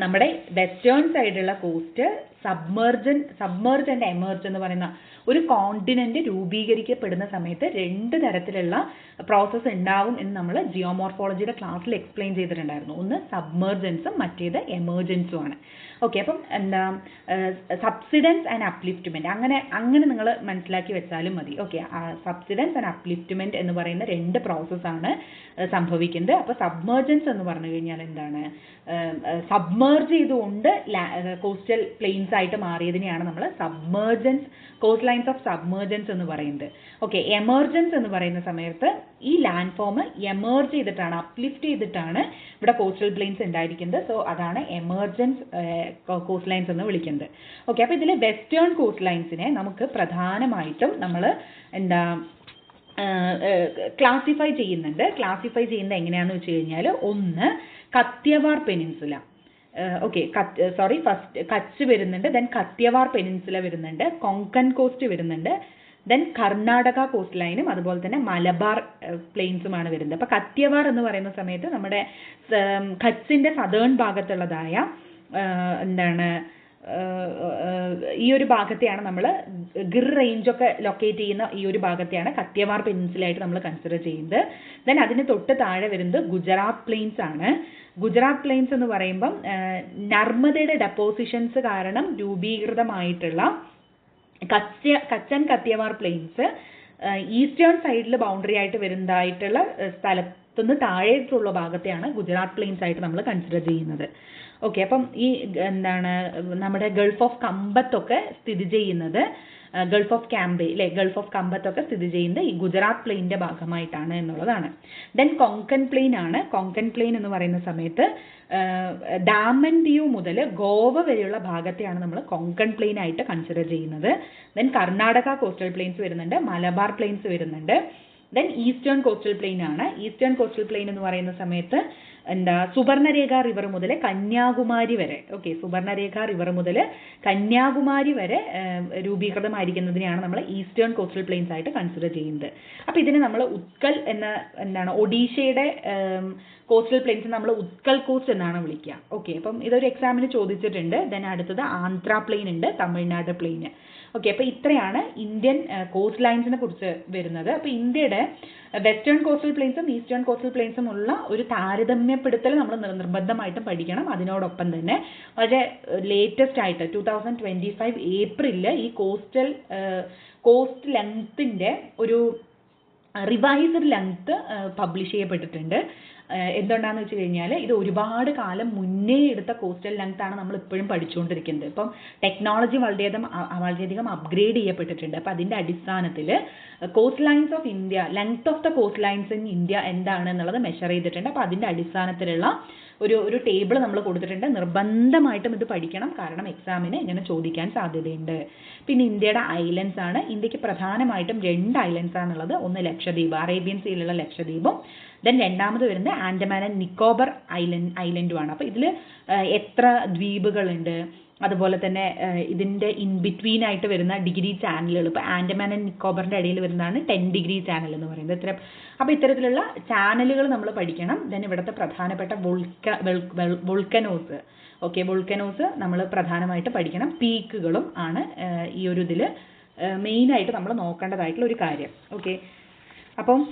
നമ്മുടെ വെസ്റ്റേൺ സൈഡിലുള്ള കോസ്റ്റ് സബ്മേർജ് ആൻഡ് എമർജ് എന്ന് പറയുന്ന ഒരു കോണ്ടിനെന്റ് രൂപീകരിക്കപ്പെടുന്ന സമയത്ത് രണ്ട് തരത്തിലുള്ള പ്രോസസ്സ് ഉണ്ടാവും എന്ന് നമ്മൾ ജിയോമോർഫോളജിയുടെ ക്ലാസ്സിൽ എക്സ്പ്ലെയിൻ ചെയ്തിട്ടുണ്ടായിരുന്നു. ഒന്ന് സബ്മേർജൻസും മറ്റേത് എമർജൻസും ആണ്. ഓക്കെ, അപ്പം എന്താ സബ്സിഡൻസ് ആൻഡ് അപ്ലിഫ്റ്റ്മെൻറ്റ് അങ്ങനെ നിങ്ങൾ മനസ്സിലാക്കി വെച്ചാലും മതി. ഓക്കെ, സബ്സിഡൻസ് ആൻഡ് അപ്ലിഫ്റ്റ്മെൻറ്റ് എന്ന് പറയുന്ന രണ്ട് പ്രോസസ്സാണ് സംഭവിക്കുന്നത്. അപ്പോൾ സബ്മേർജൻസ് എന്ന് പറഞ്ഞു കഴിഞ്ഞാൽ എന്താണ്, സബ്മേർജ് ചെയ്തുകൊണ്ട് കോസ്റ്റൽ പ്ലെയിൻസ് ആയിട്ട് മാറിയതിനെയാണ് നമ്മൾ കോസ്റ്റ് ലൈൻസ് ഓഫ് സബ്മേർജൻസ് എന്ന് പറയുന്നത്. ഓക്കെ, എമർജൻസ് എന്ന് പറയുന്ന സമയത്ത് ഈ ലാൻഡ് ഫോം എമർജ് ചെയ്തിട്ടാണ്, അപ്ലിഫ്റ്റ് ചെയ്തിട്ടാണ് ഇവിടെ കോസ്റ്റൽ പ്ലെയിൻസ് ഉണ്ടായിരിക്കുന്നത്. സോ അതാണ് എമർജൻസ് കോസ്റ്റ് ലൈൻസ് എന്ന് വിളിക്കുന്നത്. ഓക്കെ, അപ്പോൾ ഇതിൽ വെസ്റ്റേൺ കോസ്റ്റ് ലൈൻസിനെ നമുക്ക് പ്രധാനമായിട്ടും നമ്മൾ ക്ലാസിഫൈ ചെയ്യുന്നത് എങ്ങനെയാണെന്ന് വെച്ച് കഴിഞ്ഞാൽ, ഒന്ന് Kathiawar peninsula. Okay, first Kutch വരുന്നുണ്ട്, ദെൻ കത്തിയവാർ പെനിൻസുല വരുന്നുണ്ട്, കൊങ്കൺ കോസ്റ്റ് വരുന്നുണ്ട്, ദെൻ കർണാടക കോസ്റ്റ് ലൈനും അതുപോലെ തന്നെ മലബാർ പ്ലെയിൻസുമാണ് വരുന്നത്. അപ്പോൾ കത്തിയവാർ എന്ന് പറയുന്ന സമയത്ത് നമ്മുടെ കച്ചിൻ്റെ സദേൺ ഭാഗത്തുള്ളതായ ഈ ഒരു ഭാഗത്തെയാണ് നമ്മൾ ഗിർ റേഞ്ചൊക്കെ ലൊക്കേറ്റ് ചെയ്യുന്ന ഈ ഒരു ഭാഗത്തെയാണ് കത്തിയവാർ പെനിൻസുലായിട്ട് നമ്മൾ കൺസിഡർ ചെയ്യുന്നത്. ദെൻ അതിന് തൊട്ട് താഴെ വരുന്നത് ഗുജറാത്ത് പ്ലെയിൻസ് ആണ്. ഗുജറാത്ത് പ്ലെയിൻസ് എന്ന് പറയുമ്പം നർമ്മദയുടെ ഡെപ്പോസിഷൻസ് കാരണം രൂപീകൃതമായിട്ടുള്ള കച്ചൻ കത്തിയവാർ പ്ലെയിൻസ് ഈസ്റ്റേൺ സൈഡിൽ ബൗണ്ടറി ആയിട്ട് വരുന്നതായിട്ടുള്ള സ്ഥലത്തുനിന്ന് താഴേക്കുള്ള ഭാഗത്തെയാണ് ഗുജറാത്ത് പ്ലെയിൻസ് ആയിട്ട് നമ്മൾ കൺസിഡർ ചെയ്യുന്നത്. ഓക്കെ, അപ്പം ഈ നമ്മുടെ ഗൾഫ് ഓഫ് കമ്പത്തൊക്കെ സ്ഥിതി ചെയ്യുന്നത്, ഗൾഫ് ഓഫ് ക്യാമ്പെ ഗൾഫ് ഓഫ് കമ്പത്തൊക്കെ സ്ഥിതി ചെയ്യുന്നത് ഈ ഗുജറാത്ത് പ്ലെയിൻ്റെ ഭാഗമായിട്ടാണ് എന്നുള്ളതാണ്. ദെൻ കൊങ്കൺ പ്ലെയിൻ ആണ്. കൊങ്കൺ പ്ലെയിൻ എന്ന് പറയുന്ന സമയത്ത് ഡാമൻ ദിയു മുതൽ ഗോവ വരെയുള്ള ഭാഗത്തെയാണ് നമ്മൾ കൊങ്കൺ പ്ലെയിൻ ആയിട്ട് കൺസിഡർ ചെയ്യുന്നത്. ദെൻ കർണാടക കോസ്റ്റൽ പ്ലെയിൻസ് വരുന്നുണ്ട്, മലബാർ പ്ലെയിൻസ് വരുന്നുണ്ട്. ദെൻ ഈസ്റ്റേൺ കോസ്റ്റൽ പ്ലെയിൻ ആണ്. ഈസ്റ്റേൺ കോസ്റ്റൽ പ്ലെയിൻ എന്ന് പറയുന്ന സമയത്ത് സുവർണരേഖ റിവർ മുതൽ കന്യാകുമാരി വരെ, ഓക്കെ, സുവർണരേഖ റിവർ മുതൽ കന്യാകുമാരി വരെ രൂപീകൃതമായിരിക്കുന്നതിനെയാണ് നമ്മൾ ഈസ്റ്റേൺ കോസ്റ്റൽ പ്ലെയിൻസ് ആയിട്ട് കൺസിഡർ ചെയ്യുന്നത്. അപ്പോൾ ഇതിനെ നമ്മൾ ഉത്കൽ ഒഡീഷയുടെ കോസ്റ്റൽ പ്ലെയിൻസ് നമ്മൾ ഉത്കൽ കോസ്റ്റ് എന്നാണ് വിളിക്കുക. ഓക്കെ, അപ്പം ഇതൊരു എക്സാമിന് ചോദിച്ചിട്ടുണ്ട്. ദെൻ അടുത്തത് ആന്ധ്ര പ്ലെയിൻ ഉണ്ട്, തമിഴ്നാട് പ്ലെയിൻ. ഓക്കെ, അപ്പോൾ ഇത്രയാണ് ഇന്ത്യൻ കോസ്റ്റ് ലൈൻസിനെ കുറിച്ച് വരുന്നത്. അപ്പോൾ ഇന്ത്യയുടെ വെസ്റ്റേൺ കോസ്റ്റൽ പ്ലെയിൻസും ഈസ്റ്റേൺ കോസ്റ്റൽ പ്ലെയിൻസും ഉള്ള ഒരു താരതമ്യപ്പെടുത്തൽ നമ്മൾ നിർബന്ധമായിട്ടും പഠിക്കണം. അതിനോടൊപ്പം തന്നെ വളരെ ലേറ്റസ്റ്റ് ആയിട്ട് 2025 ഏപ്രിലിൽ ഈ കോസ്റ്റ് ലെങ്ത്തിൻ്റെ ഒരു റിവൈസ്ഡ് ലെങ്ത്ത് പബ്ലിഷ് ചെയ്യപ്പെട്ടിട്ടുണ്ട്. എന്തുകൊണ്ടാണെന്ന് വെച്ച് കഴിഞ്ഞാൽ ഇത് ഒരുപാട് കാലം മുന്നേ എടുത്ത കോസ്റ്റൽ ലെങ്ത് ആണ് നമ്മൾ ഇപ്പോഴും പഠിച്ചുകൊണ്ടിരിക്കുന്നത്. ഇപ്പം ടെക്നോളജി വളരെയധികം അപ്ഗ്രേഡ് ചെയ്യപ്പെട്ടിട്ടുണ്ട്. അപ്പോൾ അതിൻ്റെ അടിസ്ഥാനത്തിൽ cost lines of India, length of the cost lines in India എന്താണ് എന്നുള്ളത് മെഷർ ചെയ്തിട്ടുണ്ട്. അപ്പോൾ അതിൻ്റെ അടിസ്ഥാനത്തിലുള്ള ഒരു ടേബിൾ നമ്മൾ കൊടുത്തിട്ടുണ്ട്. നിർബന്ധമായിട്ടും ഇത് പഠിക്കണം, കാരണം എക്സാമിന് ഇങ്ങനെ ചോദിക്കാൻ സാധ്യതയുണ്ട്. പിന്നെ ഇന്ത്യയുടെ ഐലൻഡ്സ് ആണ്. ഇന്ത്യക്ക് പ്രധാനമായിട്ടും 2 ഐലൻഡ്സ് ആണുള്ളത്. ഒന്ന് ലക്ഷദ്വീപ്, അറേബ്യൻ സീയിലുള്ള ലക്ഷദ്വീപും, ദെൻ രണ്ടാമത് വരുന്നത് ആൻഡമാൻ ആൻഡ് നിക്കോബർ ഐലൻഡുമാണ്. അപ്പോൾ ഇതിൽ എത്ര ദ്വീപുകളുണ്ട്, അതുപോലെ തന്നെ ഇതിൻ്റെ ഇൻ ബിറ്റ്വീൻ ആയിട്ട് വരുന്ന ഡിഗ്രി ചാനലുകൾ, ഇപ്പോൾ ആൻഡമാൻ ആൻഡ് നിക്കോബറിൻ്റെ ഇടയിൽ വരുന്നതാണ് 10 ഡിഗ്രി ചാനൽ എന്ന് പറയുന്നത്. അപ്പോൾ ഇത്തരത്തിലുള്ള ചാനലുകൾ നമ്മൾ പഠിക്കണം. ദെൻ ഇവിടുത്തെ പ്രധാനപ്പെട്ട വോൾക്കനോസ്, ഓക്കെ, വോൾക്കനോസ് നമ്മൾ പ്രധാനമായിട്ട് പഠിക്കണം. പീക്കുകളും ആണ് ഈ ഒരു ഇതിൽ മെയിനായിട്ട് നമ്മൾ നോക്കേണ്ടതായിട്ടുള്ള ഒരു കാര്യം. ഓക്കെ, അപ്പം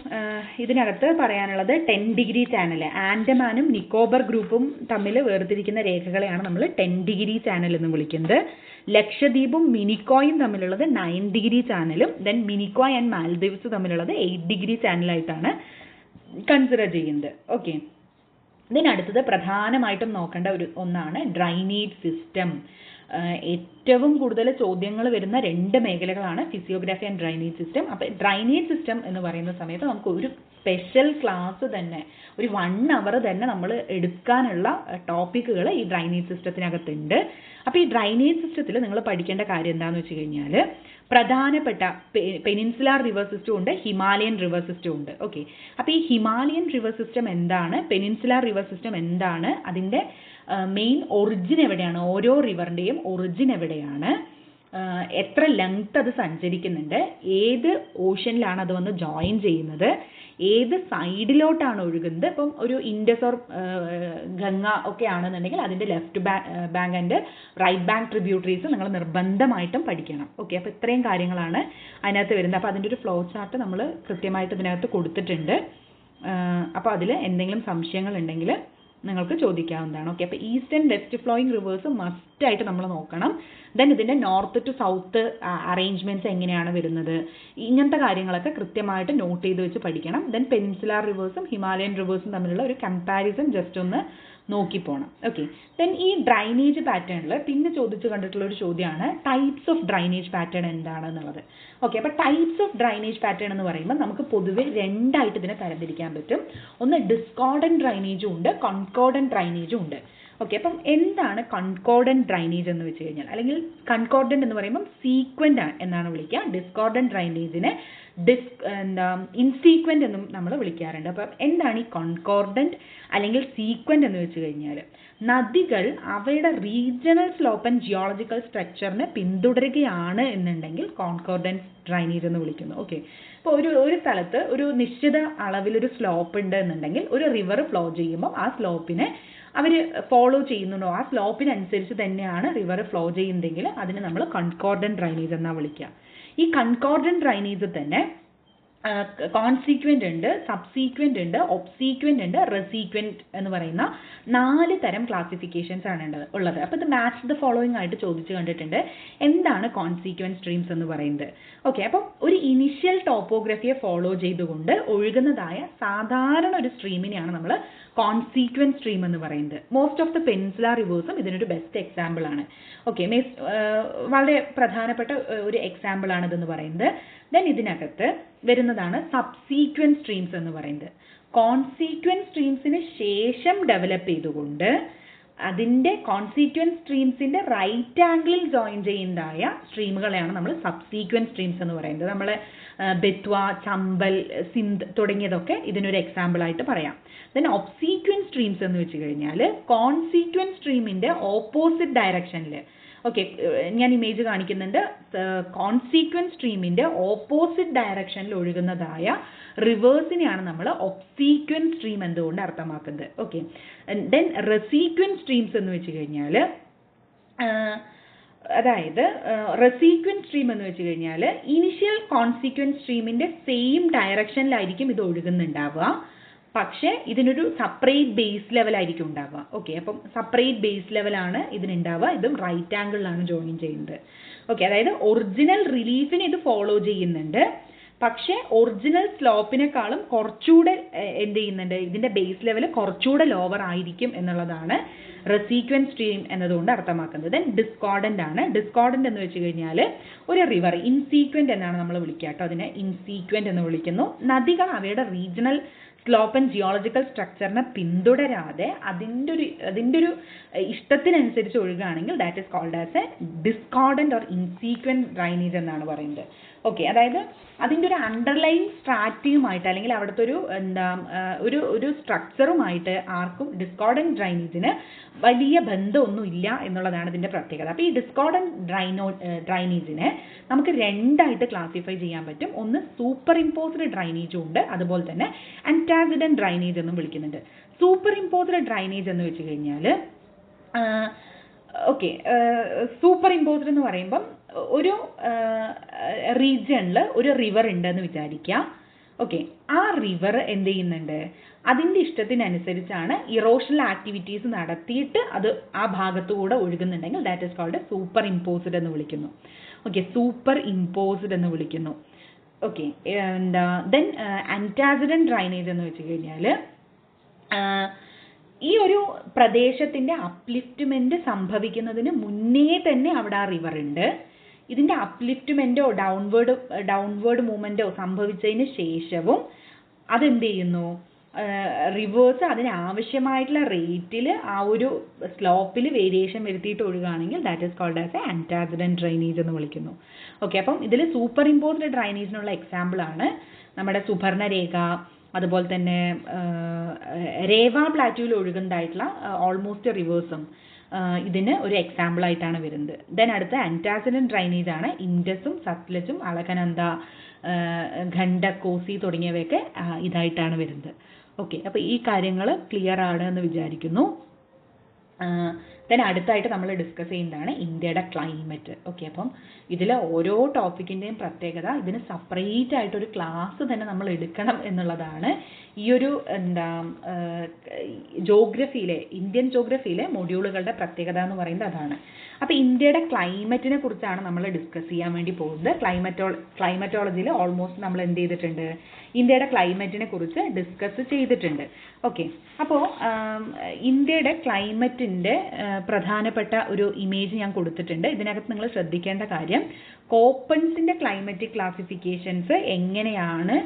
ഇതിനകത്ത് പറയാനുള്ളത് 10 ഡിഗ്രി ചാനൽ, ആൻഡമാനും നിക്കോബർ ഗ്രൂപ്പും തമ്മിൽ വേർതിരിക്കുന്ന രേഖകളെയാണ് നമ്മൾ 10 ഡിഗ്രി ചാനൽ എന്ന് വിളിക്കുന്നത്. ലക്ഷദ്വീപും മിനിക്കോയും തമ്മിലുള്ളത് 9 ഡിഗ്രി ചാനലും, ദെൻ മിനിക്കോയ് ആൻഡ് മാൽദീവ്സ് തമ്മിലുള്ളത് 8 ഡിഗ്രി ചാനലായിട്ടാണ് കൺസിഡർ ചെയ്യുന്നത്. ഓക്കെ, ഇതിനടുത്തത് പ്രധാനമായിട്ടും നോക്കേണ്ട ഒന്നാണ് ഡ്രൈനേജ് സിസ്റ്റം. ഏറ്റവും കൂടുതൽ ചോദ്യങ്ങൾ വരുന്ന 2 മേഖലകളാണ് ഫിസിയോഗ്രാഫി ആൻഡ് ഡ്രൈനേജ് സിസ്റ്റം. അപ്പോൾ ഡ്രൈനേജ് സിസ്റ്റം എന്ന് പറയുന്ന സമയത്ത് നമുക്ക് ഒരു സ്പെഷ്യൽ ക്ലാസ് തന്നെ, ഒരു 1 hour തന്നെ നമ്മൾ എടുക്കാനുള്ള ടോപ്പിക്കുകൾ ഈ ഡ്രൈനേജ് സിസ്റ്റത്തിനകത്തുണ്ട്. അപ്പോൾ ഈ ഡ്രൈനേജ് സിസ്റ്റത്തിൽ നിങ്ങൾ പഠിക്കേണ്ട കാര്യം എന്താണെന്ന് വെച്ച് കഴിഞ്ഞാൽ പ്രധാനപ്പെട്ട പെനിൻസുലാർ റിവർ സിസ്റ്റം ഉണ്ട്, ഹിമാലയൻ റിവർ സിസ്റ്റം ഉണ്ട്. ഓക്കെ, അപ്പോൾ ഈ ഹിമാലയൻ റിവർ സിസ്റ്റം എന്താണ്, പെനിൻസുലാർ റിവർ സിസ്റ്റം എന്താണ്, അതിൻ്റെ മെയിൻ ഒറിജിൻ എവിടെയാണ്, ഓരോ റിവറിൻ്റെയും ഒറിജിൻ എവിടെയാണ്, എത്ര ലെങ്ത് അത് സഞ്ചരിക്കുന്നുണ്ട്, ഏത് ഓഷ്യനിലാണ് അത് വന്ന് ജോയിൻ ചെയ്യുന്നത്, ഏത് സൈഡിലോട്ടാണ് ഒഴുകുന്നത്. ഇപ്പം ഒരു ഇൻഡസ് ഓർ ഗംഗ ഒക്കെ ആണെന്നുണ്ടെങ്കിൽ അതിൻ്റെ left bank and right bank tributaries നിങ്ങൾ നിർബന്ധമായിട്ടും പഠിക്കണം. ഓക്കെ, അപ്പോൾ ഇത്രയും കാര്യങ്ങളാണ് അതിനകത്ത് വരുന്നത്. അപ്പോൾ അതിൻ്റെ ഒരു ഫ്ലോ ചാർട്ട് നമ്മൾ കൃത്യമായിട്ട് ഇതിനകത്ത് കൊടുത്തിട്ടുണ്ട്. അപ്പോൾ അതിൽ എന്തെങ്കിലും സംശയങ്ങൾ ഉണ്ടെങ്കിൽ നിങ്ങൾക്ക് ചോദിക്കാവുന്നതാണ്. ഓക്കെ, അപ്പോൾ east and west flowing reverse മസ്റ്റായിട്ട് നമ്മൾ നോക്കണം. ദെൻ ഇതിൻ്റെ നോർത്ത് ടു സൗത്ത് അറേഞ്ച്മെൻറ്റ്സ് എങ്ങനെയാണ് വരുന്നത്, ഇങ്ങനത്തെ കാര്യങ്ങളൊക്കെ കൃത്യമായിട്ട് നോട്ട് ചെയ്ത് വെച്ച് പഠിക്കണം. ദെൻ പെനിൻസുലാർ റിവേഴ്സും ഹിമാലയൻ റിവേഴ്സും തമ്മിലുള്ള ഒരു കമ്പാരിസൺ ജസ്റ്റ് ഒന്ന് നോക്കി പോകണം. ഓക്കെ, ദെൻ ഈ ഡ്രൈനേജ് പാറ്റേണിൽ പിന്നെ ചോദിച്ചു കണ്ടിട്ടുള്ള ഒരു ചോദ്യമാണ് ടൈപ്സ് ഓഫ് ഡ്രൈനേജ് പാറ്റേൺ എന്താണെന്നുള്ളത്. ഓക്കെ, അപ്പോൾ ടൈപ്സ് ഓഫ് ഡ്രൈനേജ് പാറ്റേൺ എന്ന് പറയുമ്പോൾ നമുക്ക് പൊതുവെ രണ്ടായിട്ട് ഇതിനെ തരംതിരിക്കാൻ പറ്റും. ഒന്ന് ഡിസ്കോർഡൻറ്റ് ഡ്രൈനേജും ഉണ്ട്, കൺകോർഡൻറ്റ് ഡ്രൈനേജും ഉണ്ട്. ഓക്കെ, അപ്പം എന്താണ് കൺകോർഡൻറ്റ് ഡ്രൈനേജ് എന്ന് വെച്ച് കഴിഞ്ഞാൽ, അല്ലെങ്കിൽ കൺകോർഡൻറ്റ് എന്ന് പറയുമ്പം സീക്വൻ്റ് എന്നാണ് വിളിക്കുക, ഡിസ്കോർഡൻറ്റ് ഡ്രൈനേജിനെ ഇൻസീക്വൻ്റ് എന്നും നമ്മൾ വിളിക്കാറുണ്ട്. അപ്പം എന്താണ് ഈ കൺകോർഡൻറ്റ് അല്ലെങ്കിൽ സീക്വൻ്റ് എന്ന് വെച്ച് കഴിഞ്ഞാൽ, നദികൾ അവയുടെ റീജിയണൽ സ്ലോപ്പ് ആൻഡ് ജിയോളജിക്കൽ സ്ട്രക്ചറിനെ പിന്തുടരുകയാണ് എന്നുണ്ടെങ്കിൽ കോൺകോർഡൻറ്റ് ഡ്രൈനേജ് എന്ന് വിളിക്കുന്നു. ഓക്കെ, ഇപ്പോൾ ഒരു സ്ഥലത്ത് ഒരു നിശ്ചിത അളവിലൊരു സ്ലോപ്പ് ഉണ്ട് എന്നുണ്ടെങ്കിൽ ഒരു റിവർ ഫ്ലോ ചെയ്യുമ്പോൾ ആ സ്ലോപ്പിനെ അവർ ഫോളോ ചെയ്യുന്നുണ്ടോ, ആ സ്ലോപ്പിനനുസരിച്ച് തന്നെയാണ് റിവർ ഫ്ലോ ചെയ്യുന്നതെങ്കിൽ അതിന് നമ്മൾ കൺകോർഡൻറ്റ് ഡ്രൈനേജ് എന്നാണ് വിളിക്കുക. ഈ കൺകോർഡൻറ്റ് ഡ്രൈനേജ് തന്നെ കോൺസീക്വൻ്റ് ഉണ്ട്, സബ്സീക്വൻ്റ് ഉണ്ട്, ഒബ്സീക്വൻ്റ് ഉണ്ട്, റെസീക്വൻ്റ് എന്ന് പറയുന്ന 4 തരം ക്ലാസിഫിക്കേഷൻസ് ആണ് ഉള്ളത്. അപ്പോൾ ഇത് മാച്ച് ദ ഫോളോയിങ് ആയിട്ട് ചോദിച്ചു കണ്ടിട്ടുണ്ട്. എന്താണ് കോൺസീക്വൻറ്റ് സ്ട്രീംസ് എന്ന് പറയുന്നത്? ഓക്കെ, അപ്പം ഒരു ഇനിഷ്യൽ ടോപ്പോഗ്രഫിയെ ഫോളോ ചെയ്തുകൊണ്ട് ഒഴുകുന്നതായ സാധാരണ ഒരു സ്ട്രീമിനെയാണ് നമ്മൾ കോൺസീക്വൻറ്റ് സ്ട്രീം എന്ന് പറയുന്നത്. മോസ്റ്റ് ഓഫ് ദ പെനിൻസുലാർ റിവേഴ്സും ഇതിനൊരു ബെസ്റ്റ് എക്സാമ്പിൾ ആണ്. ഓക്കെ, വളരെ പ്രധാനപ്പെട്ട ഒരു എക്സാമ്പിൾ ആണ് ഇതെന്ന് പറയുന്നത്. ദെൻ ഇതിനകത്ത് വരുന്നതാണ് സബ്സീക്വൻറ്റ് സ്ട്രീംസ് എന്ന് പറയുന്നത്. കോൺസീക്വൻറ്റ് സ്ട്രീംസിന് ശേഷം ഡെവലപ്പ് ചെയ്തുകൊണ്ട് അതിൻ്റെ കോൺസീക്വൻറ്റ് സ്ട്രീംസിൻ്റെ റൈറ്റ് ആംഗിളിൽ ജോയിൻ ചെയ്യുന്നതായ സ്ട്രീമുകളെയാണ് നമ്മൾ സബ്സീക്വൻറ്റ് സ്ട്രീംസ് എന്ന് പറയുന്നത്. നമ്മൾ ബെത്വ, ചമ്പൽ, സിന്ധ് തുടങ്ങിയതൊക്കെ ഇതിനൊരു എക്സാമ്പിളായിട്ട് പറയാം. ദെൻ ഒബ്സീക്വൻറ്റ് സ്ട്രീംസ് എന്ന് വെച്ച് കഴിഞ്ഞാൽ കോൺസീക്വൻറ്റ് സ്ട്രീമിൻ്റെ ഓപ്പോസിറ്റ് ഡയറക്ഷനിൽ, ഓക്കെ, ഞാൻ ഇമേജ് കാണിക്കുന്നുണ്ട്, കോൺസീക്വൻറ്റ് സ്ട്രീമിൻ്റെ ഓപ്പോസിറ്റ് ഡയറക്ഷനിൽ ഒഴുകുന്നതായ റിവേഴ്സിനെയാണ് നമ്മൾ ഒബ്സീക്വൻറ്റ് സ്ട്രീം എന്തുകൊണ്ട് അർത്ഥമാക്കുന്നത്. ഓക്കെ, ദെൻ റെസീക്വൻറ്റ് സ്ട്രീംസ് എന്ന് വെച്ച് കഴിഞ്ഞാൽ, അതായത് റെസീക്വൻറ്റ് സ്ട്രീം എന്ന് വെച്ച് കഴിഞ്ഞാൽ ഇനിഷ്യൽ കോൺസീക്വൻറ്റ് സ്ട്രീമിൻ്റെ സെയിം ഡയറക്ഷനിലായിരിക്കും ഇത് ഒഴുകുന്നുണ്ടാവുക, പക്ഷേ ഇതിനൊരു സെപ്പറേറ്റ് ബേസ് ലെവലായിരിക്കും ഉണ്ടാവുക. ഓക്കെ, അപ്പം സെപ്പറേറ്റ് ബേസ് ലെവലാണ് ഇതിനുണ്ടാവുക, ഇതും റൈറ്റ് ആംഗിളിലാണ് ജോയിൻ ചെയ്യുന്നത്. ഓക്കെ, അതായത് ഒറിജിനൽ റിലീഫിനെ ഇത് ഫോളോ ചെയ്യുന്നുണ്ട്, പക്ഷേ ഒറിജിനൽ സ്ലോപ്പിനെക്കാളും കുറച്ചുകൂടെ എന്ത് ചെയ്യുന്നുണ്ട്, ഇതിൻ്റെ ബേസ് ലെവൽ കുറച്ചുകൂടെ ലോവർ ആയിരിക്കും എന്നുള്ളതാണ് റെസീക്വൻറ്റ് സ്ട്രീം എന്നതുകൊണ്ട് അർത്ഥമാക്കുന്നത്. ദെൻ ഡിസ്കോർഡൻ്റ് ആണ്. ഡിസ്കോർഡൻ്റ് എന്ന് വെച്ച് കഴിഞ്ഞാൽ ഒരു റിവർ ഇൻസീക്വൻ്റ് എന്നാണ് നമ്മൾ വിളിക്കുക കേട്ടോ, അതിനെ ഇൻസീക്വൻ്റ് എന്ന് വിളിക്കുന്നു. നദികൾ അവയുടെ റീജിയണൽ സ്ലോപ്പ് ആൻഡ് ജിയോളജിക്കൽ സ്ട്രക്ചറിനെ പിന്തുടരാതെ അതിൻ്റെ ഒരു ഇഷ്ടത്തിനനുസരിച്ച് ഒഴുകുകയാണെങ്കിൽ that is called as a discordant or insequent drainage എന്നാണ് പറയുന്നത്. ഓക്കെ, അതായത് അതിൻ്റെ ഒരു അണ്ടർലൈൻ സ്ട്രാറ്റയുമായിട്ട് അല്ലെങ്കിൽ അവിടുത്തെ ഒരു സ്ട്രക്ചറുമായിട്ട് ആർക്കും ഡിസ്കോർഡൻ്റ് ഡ്രൈനേജിന് വലിയ ബന്ധമൊന്നും ഇല്ല എന്നുള്ളതാണ് ഇതിൻ്റെ പ്രത്യേകത. അപ്പോൾ ഈ ഡിസ്കോർഡൻ്റ് ഡ്രൈനേജിനെ നമുക്ക് രണ്ടായിട്ട് ക്ലാസിഫൈ ചെയ്യാൻ പറ്റും. ഒന്ന് സൂപ്പർ ഇമ്പോസ്ഡ് ഡ്രൈനേജും ഉണ്ട്, അതുപോലെ തന്നെ ആൻറ്റാസിഡൻറ്റ് ഡ്രൈനേജ് എന്നും വിളിക്കുന്നുണ്ട്. സൂപ്പർ ഇമ്പോസ്ഡ് ഡ്രൈനേജ് എന്ന് വെച്ച് കഴിഞ്ഞാൽ, ഓക്കെ, സൂപ്പർ ഇമ്പോസ്ഡ് എന്ന് പറയുമ്പം ഒരു റീജിയണിൽ ഒരു റിവർ ഉണ്ടെന്ന് വിചാരിക്കുക. ഓക്കെ, ആ റിവർ എന്ത് ചെയ്യുന്നുണ്ട്, അതിൻ്റെ ഇഷ്ടത്തിനനുസരിച്ചാണ് ഇറോഷണൽ ആക്ടിവിറ്റീസ് നടത്തിയിട്ട് അത് ആ ഭാഗത്തുകൂടെ ഒഴുകുന്നുണ്ടെങ്കിൽ that is called super imposed എന്ന് വിളിക്കുന്നു. ഓക്കെ, സൂപ്പർ ഇമ്പോസ്ഡ് എന്ന് വിളിക്കുന്നു. ഓക്കെ, ദെൻ ആൻറ്റാസിഡൻറ്റ് ഡ്രൈനേജ് എന്ന് വെച്ച് കഴിഞ്ഞാൽ ഈ ഒരു പ്രദേശത്തിൻ്റെ അപ്ലിഫ്റ്റ്മെൻറ്റ് സംഭവിക്കുന്നതിന് മുന്നേ തന്നെ അവിടെ ആ റിവർ ഉണ്ട്. ഇതിൻ്റെ അപ്ലിഫ്റ്റ്മെൻറ്റോ ഡൗൺവേർഡ് മൂവ്മെൻറ്റോ സംഭവിച്ചതിന് ശേഷവും അതെന്ത് ചെയ്യുന്നു, റിവേഴ്സ് അതിനാവശ്യമായിട്ടുള്ള റേറ്റിൽ ആ ഒരു സ്ലോപ്പിൽ വേരിയേഷൻ വരുത്തിയിട്ട് ഒഴുകുകയാണെങ്കിൽ that is called as a antecedent drainage എന്ന് വിളിക്കുന്നു. ഓക്കെ, അപ്പം ഇതിൽ സൂപ്പർ ഇമ്പോസ്ഡ് ഡ്രൈനേജിനുള്ള എക്സാമ്പിളാണ് നമ്മുടെ സുബർണരേഖ, അതുപോലെ തന്നെ രേവ പ്ലാറ്റ്യൂവിൽ ഒഴുകുന്നതായിട്ടുള്ള ഓൾമോസ്റ്റ് റിവേഴ്സും ഇതിന് ഒരു എക്സാമ്പിളായിട്ടാണ് വരുന്നത്. ദെൻ അടുത്ത ആൻറ്റാസിഡൻറ്റ് ഡ്രൈനേജ് ആണ് ഇൻഡസും സത്ലജും അളകനന്ദ, ഖണ്ഡക്, കോസി തുടങ്ങിയവയൊക്കെ ഇതായിട്ടാണ് വരുന്നത്. ഓക്കെ, അപ്പോൾ ഈ കാര്യങ്ങൾ ക്ലിയർ ആണ് എന്ന് വിചാരിക്കുന്നു. ദെൻ അടുത്തായിട്ട് നമ്മൾ ഡിസ്കസ് ചെയ്യുന്നതാണ് ഇന്ത്യയുടെ ക്ലൈമറ്റ്. ഓക്കെ, അപ്പം ഇതിൽ ഓരോ ടോപ്പിക്കിൻ്റെയും പ്രത്യേകത ഇതിന് സെപ്പറേറ്റ് ആയിട്ടൊരു ക്ലാസ് തന്നെ നമ്മൾ എടുക്കണം എന്നുള്ളതാണ്. ഈ ഒരു ജോഗ്രഫിയിലെ ഇന്ത്യൻ ജോഗ്രഫിയിലെ മൊഡ്യൂളുകളുടെ പ്രത്യേകത എന്ന് പറയുന്നത് അതാണ്. അപ്പോൾ ഇന്ത്യയുടെ ക്ലൈമറ്റിനെ കുറിച്ചാണ് നമ്മൾ ഡിസ്കസ് ചെയ്യാൻ വേണ്ടി പോകുന്നത്. ക്ലൈമറ്റോളജിയിൽ ഓൾമോസ്റ്റ് നമ്മൾ എന്ത് ചെയ്തിട്ടുണ്ട്, ഇന്ത്യയുടെ ക്ലൈമറ്റിനെ കുറിച്ച് ഡിസ്കസ് ചെയ്തിട്ടുണ്ട്. ഓക്കെ, അപ്പോൾ ഇന്ത്യയുടെ ക്ലൈമറ്റിൻ്റെ പ്രധാനപ്പെട്ട ഒരു ഇമേജ് ഞാൻ കൊടുത്തിട്ടുണ്ട്. ഇതിനകത്ത് നിങ്ങൾ ശ്രദ്ധിക്കേണ്ട കാര്യം, കോപ്പൺസിൻ്റെ ക്ലൈമറ്റിക് ക്ലാസിഫിക്കേഷൻസ് എങ്ങനെയാണ്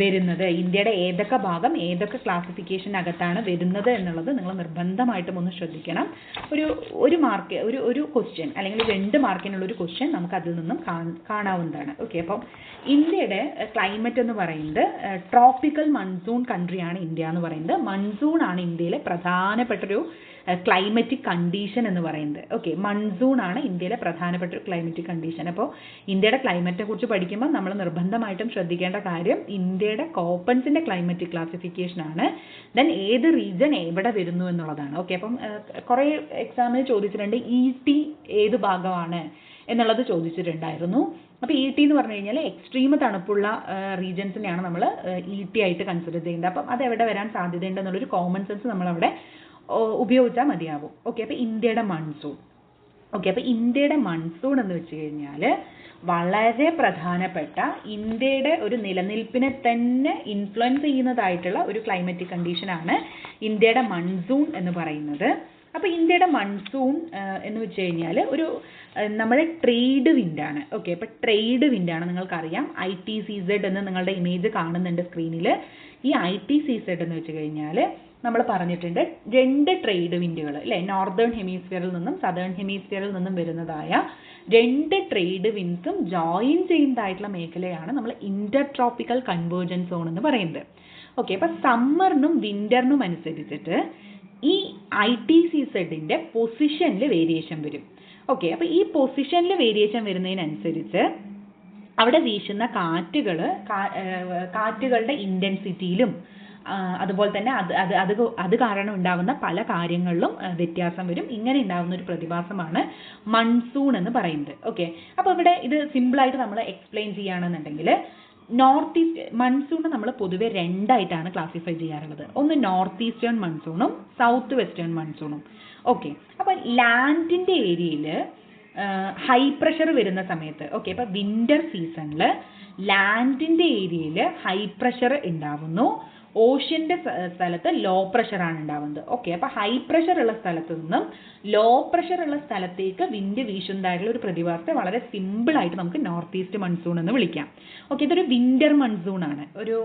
വരുന്നത്, ഇന്ത്യയുടെ ഏതൊക്കെ ഭാഗം ഏതൊക്കെ ക്ലാസിഫിക്കേഷനകത്താണ് വരുന്നത് എന്നുള്ളത് നിങ്ങൾ നിർബന്ധമായിട്ടും ഒന്ന് ശ്രദ്ധിക്കണം. ഒരു മാർക്ക് ഒരു ക്വസ്റ്റ്യൻ അല്ലെങ്കിൽ 2 മാർക്കിനുള്ളൊരു ക്വസ്റ്റ്യൻ നമുക്ക് അതിൽ നിന്നും കാണാവുന്നതാണ്. ഓക്കെ, അപ്പം ഇന്ത്യയുടെ ക്ലൈമറ്റ് എന്ന് പറയുന്നത് ട്രോപ്പിക്കൽ മൺസൂൺ കൺട്രിയാണ് ഇന്ത്യ എന്ന് പറയുന്നത്. മൺസൂൺ ആണ് ഇന്ത്യയിലെ പ്രധാനപ്പെട്ടൊരു ക്ലൈമറ്റിക് കണ്ടീഷൻ എന്ന് പറയുന്നത്. ഓക്കെ, മൺസൂൺ ആണ് ഇന്ത്യയിലെ പ്രധാനപ്പെട്ട ഒരു ക്ലൈമറ്റിക് കണ്ടീഷൻ. അപ്പോൾ ഇന്ത്യയുടെ ക്ലൈമറ്റിനെ കുറിച്ച് പഠിക്കുമ്പോൾ നമ്മൾ നിർബന്ധമായിട്ടും ശ്രദ്ധിക്കേണ്ട കാര്യം ഇന്ത്യയുടെ കോപ്പൺസിൻ്റെ ക്ലൈമറ്റിക് ക്ലാസിഫിക്കേഷൻ ആണ്. ദെൻ ഏത് റീജൻ എവിടെ വരുന്നു എന്നുള്ളതാണ്. ഓക്കെ, അപ്പം കുറേ എക്സാമിന് ചോദിച്ചിട്ടുണ്ട് ET ഏത് ഭാഗമാണ് എന്നുള്ളത് ചോദിച്ചിട്ടുണ്ടായിരുന്നു. അപ്പോൾ ET എന്ന് പറഞ്ഞു കഴിഞ്ഞാൽ എക്സ്ട്രീം തണുപ്പുള്ള റീജൻസിനെയാണ് നമ്മൾ ET ആയിട്ട് കൺസിഡർ ചെയ്യുന്നത്. അപ്പം അത് എവിടെ വരാൻ സാധ്യതയുണ്ടെന്നുള്ളൊരു കോമൺ സെൻസ് നമ്മളവിടെ ഉപയോഗിച്ചാൽ മതിയാവും. ഓക്കെ, അപ്പോൾ ഇന്ത്യയുടെ മൺസൂൺ. ഓക്കെ, അപ്പോൾ ഇന്ത്യയുടെ മൺസൂൺ എന്ന് വെച്ച് കഴിഞ്ഞാൽ വളരെ പ്രധാനപ്പെട്ട ഇന്ത്യയുടെ ഒരു നിലനിൽപ്പിനെ തന്നെ ഇൻഫ്ലുവൻസ് ചെയ്യുന്നതായിട്ടുള്ള ഒരു ക്ലൈമറ്റിക് കണ്ടീഷനാണ് ഇന്ത്യയുടെ മൺസൂൺ എന്ന് പറയുന്നത്. അപ്പോൾ ഇന്ത്യയുടെ മൺസൂൺ എന്ന് വെച്ച് കഴിഞ്ഞാൽ ഒരു നമ്മുടെ ട്രേഡ് വിൻഡാണ്. ഓക്കെ, അപ്പോൾ ട്രേഡ് വിൻഡാണ്, നിങ്ങൾക്കറിയാം. ITCZ എന്ന് നിങ്ങളുടെ ഇമേജ് കാണുന്നുണ്ട് സ്ക്രീനിൽ. ഈ ITCZ എന്ന് വെച്ച് കഴിഞ്ഞാൽ നമ്മൾ പറഞ്ഞിട്ടുണ്ട് 2 ട്രേഡ് വിൻഡുകൾ അല്ലേ, നോർത്തേൺ ഹെമിസ്ഫിയറിൽ നിന്നും സദേൺ ഹെമിസ്ഫിയറിൽ നിന്നും വരുന്നതായ 2 ട്രേഡ് വിൻഡ്സും ജോയിൻ ചെയ്യുന്നതായിട്ടുള്ള മേഖലയാണ് നമ്മൾ ഇന്റർ ട്രോപ്പിക്കൽ കൺവേർജൻസ് സോൺ എന്ന് പറയുന്നത്. ഓക്കെ, അപ്പോൾ സമ്മറിനും വിൻ്ററിനും അനുസരിച്ചിട്ട് ഈ ITCZന്റെ പൊസിഷനിൽ വേരിയേഷൻ വരും. ഓക്കെ, അപ്പോൾ ഈ പൊസിഷനിൽ വേരിയേഷൻ വരുന്നതിനനുസരിച്ച് അവിടെ വീശുന്ന കാറ്റുകളുടെ ഇൻറ്റൻസിറ്റിയിലും അതുപോലെ തന്നെ അത് കാരണം ഉണ്ടാകുന്ന പല കാര്യങ്ങളിലും വ്യത്യാസം വരും. ഇങ്ങനെ ഉണ്ടാകുന്ന ഒരു പ്രതിഭാസമാണ് മൺസൂൺ എന്ന് പറയുന്നത്. ഓക്കെ, അപ്പോൾ ഇവിടെ ഇത് സിമ്പിളായിട്ട് നമ്മൾ എക്സ്പ്ലെയിൻ ചെയ്യുകയാണെന്നുണ്ടെങ്കിൽ നോർത്ത് ഈസ്റ്റ് മൺസൂൺ നമ്മൾ പൊതുവെ 2 ആയിട്ടാണ് ക്ലാസിഫൈ ചെയ്യാറുള്ളത്. ഒന്ന് നോർത്ത് ഈസ്റ്റേൺ മൺസൂണും സൗത്ത് വെസ്റ്റേൺ മൺസൂണും. ഓക്കെ, അപ്പോൾ ലാൻഡിൻ്റെ ഏരിയയിൽ ഹൈ പ്രഷർ വരുന്ന സമയത്ത്, ഓക്കെ, അപ്പോൾ വിൻ്റർ സീസണിൽ ലാൻഡിൻ്റെ ഏരിയയിൽ ഹൈ പ്രഷർ ഉണ്ടാവുന്നു, ഓഷ്യൻ്റെ സ്ഥലത്ത് ലോ പ്രഷറാണ് ഉണ്ടാവുന്നത്. ഓക്കെ, അപ്പോൾ ഹൈ പ്രഷർ ഉള്ള സ്ഥലത്ത് നിന്നും ലോ പ്രഷർ ഉള്ള സ്ഥലത്തേക്ക് വിൻഡ് വീശുന്നതായിട്ടുള്ള ഒരു പ്രതിഭാസത്തെ വളരെ സിമ്പിളായിട്ട് നമുക്ക് നോർത്ത് ഈസ്റ്റ് മൺസൂൺ എന്ന് വിളിക്കാം. ഓക്കെ, ഇതൊരു വിൻ്റർ മൺസൂൺ ആണ്. ഒരു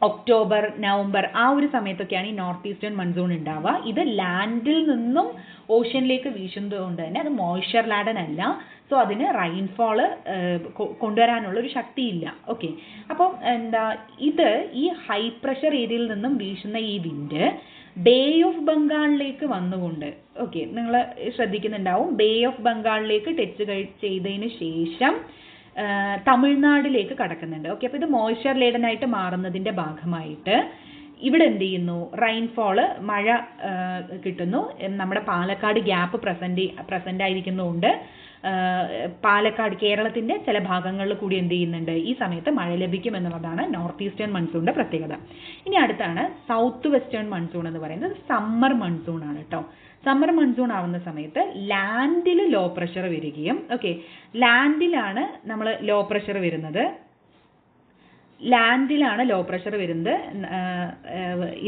ഒക്ടോബർ നവംബർ ആ ഒരു സമയത്തൊക്കെയാണ് ഈ നോർത്ത് ഈസ്റ്റേൺ മൺസൂൺ ഉണ്ടാവുക. ഇത് ലാൻഡിൽ നിന്നും ഓഷ്യനിലേക്ക് വീശുന്നത് കൊണ്ട് തന്നെ അത് മോയ്സ്ചർ ലാഡൻ അല്ല. സോ അതിന് റെയിൻഫോള് കൊണ്ടുവരാനുള്ള ഒരു ശക്തിയില്ല. ഓക്കെ, അപ്പം ഇത് ഈ ഹൈ പ്രഷർ ഏരിയയിൽ നിന്നും വീശുന്ന ഈ വിൻഡ് ബേ ഓഫ് ബംഗാളിലേക്ക് വന്നുകൊണ്ട്, ഓക്കെ, നിങ്ങൾ ശ്രദ്ധിക്കുന്നുണ്ടാവും, ബേ ഓഫ് ബംഗാളിലേക്ക് ടച്ച് ചെയ്തതിന് ശേഷം തമിഴ്നാട്ടിലേക്ക് കടക്കുന്നുണ്ട്. ഓക്കെ, അപ്പോൾ ഇത് മോയ്സ്ചർ ലേഡനായിട്ട് മാറുന്നതിൻ്റെ ഭാഗമായിട്ട് ഇവിടെ എന്ത് ചെയ്യുന്നു, റെയിൻഫോള് മഴ കിട്ടുന്നു. നമ്മുടെ പാലക്കാട് ഗ്യാപ്പ് പ്രസൻ്റ് ആയിരിക്കുന്നതുകൊണ്ട് പാലക്കാട് കേരളത്തിൻ്റെ ചില ഭാഗങ്ങളിൽ കൂടി എന്ത് ചെയ്യുന്നുണ്ട്, ഈ സമയത്ത് മഴ ലഭിക്കുമെന്നുള്ളതാണ് നോർത്ത് ഈസ്റ്റേൺ മൺസൂണിൻ്റെ പ്രത്യേകത. ഇനി അടുത്താണ് സൗത്ത് വെസ്റ്റേൺ മൺസൂൺ എന്ന് പറയുന്നത്. സമ്മർ മൺസൂൺ ആണ് കേട്ടോ. സമ്മർ മൺസൂൺ ആവുന്ന സമയത്ത് ലാൻഡിൽ ലോ പ്രഷർ വരികയും, ഓക്കെ, ലാൻഡിലാണ് നമ്മൾ ലോ പ്രഷർ വരുന്നത്,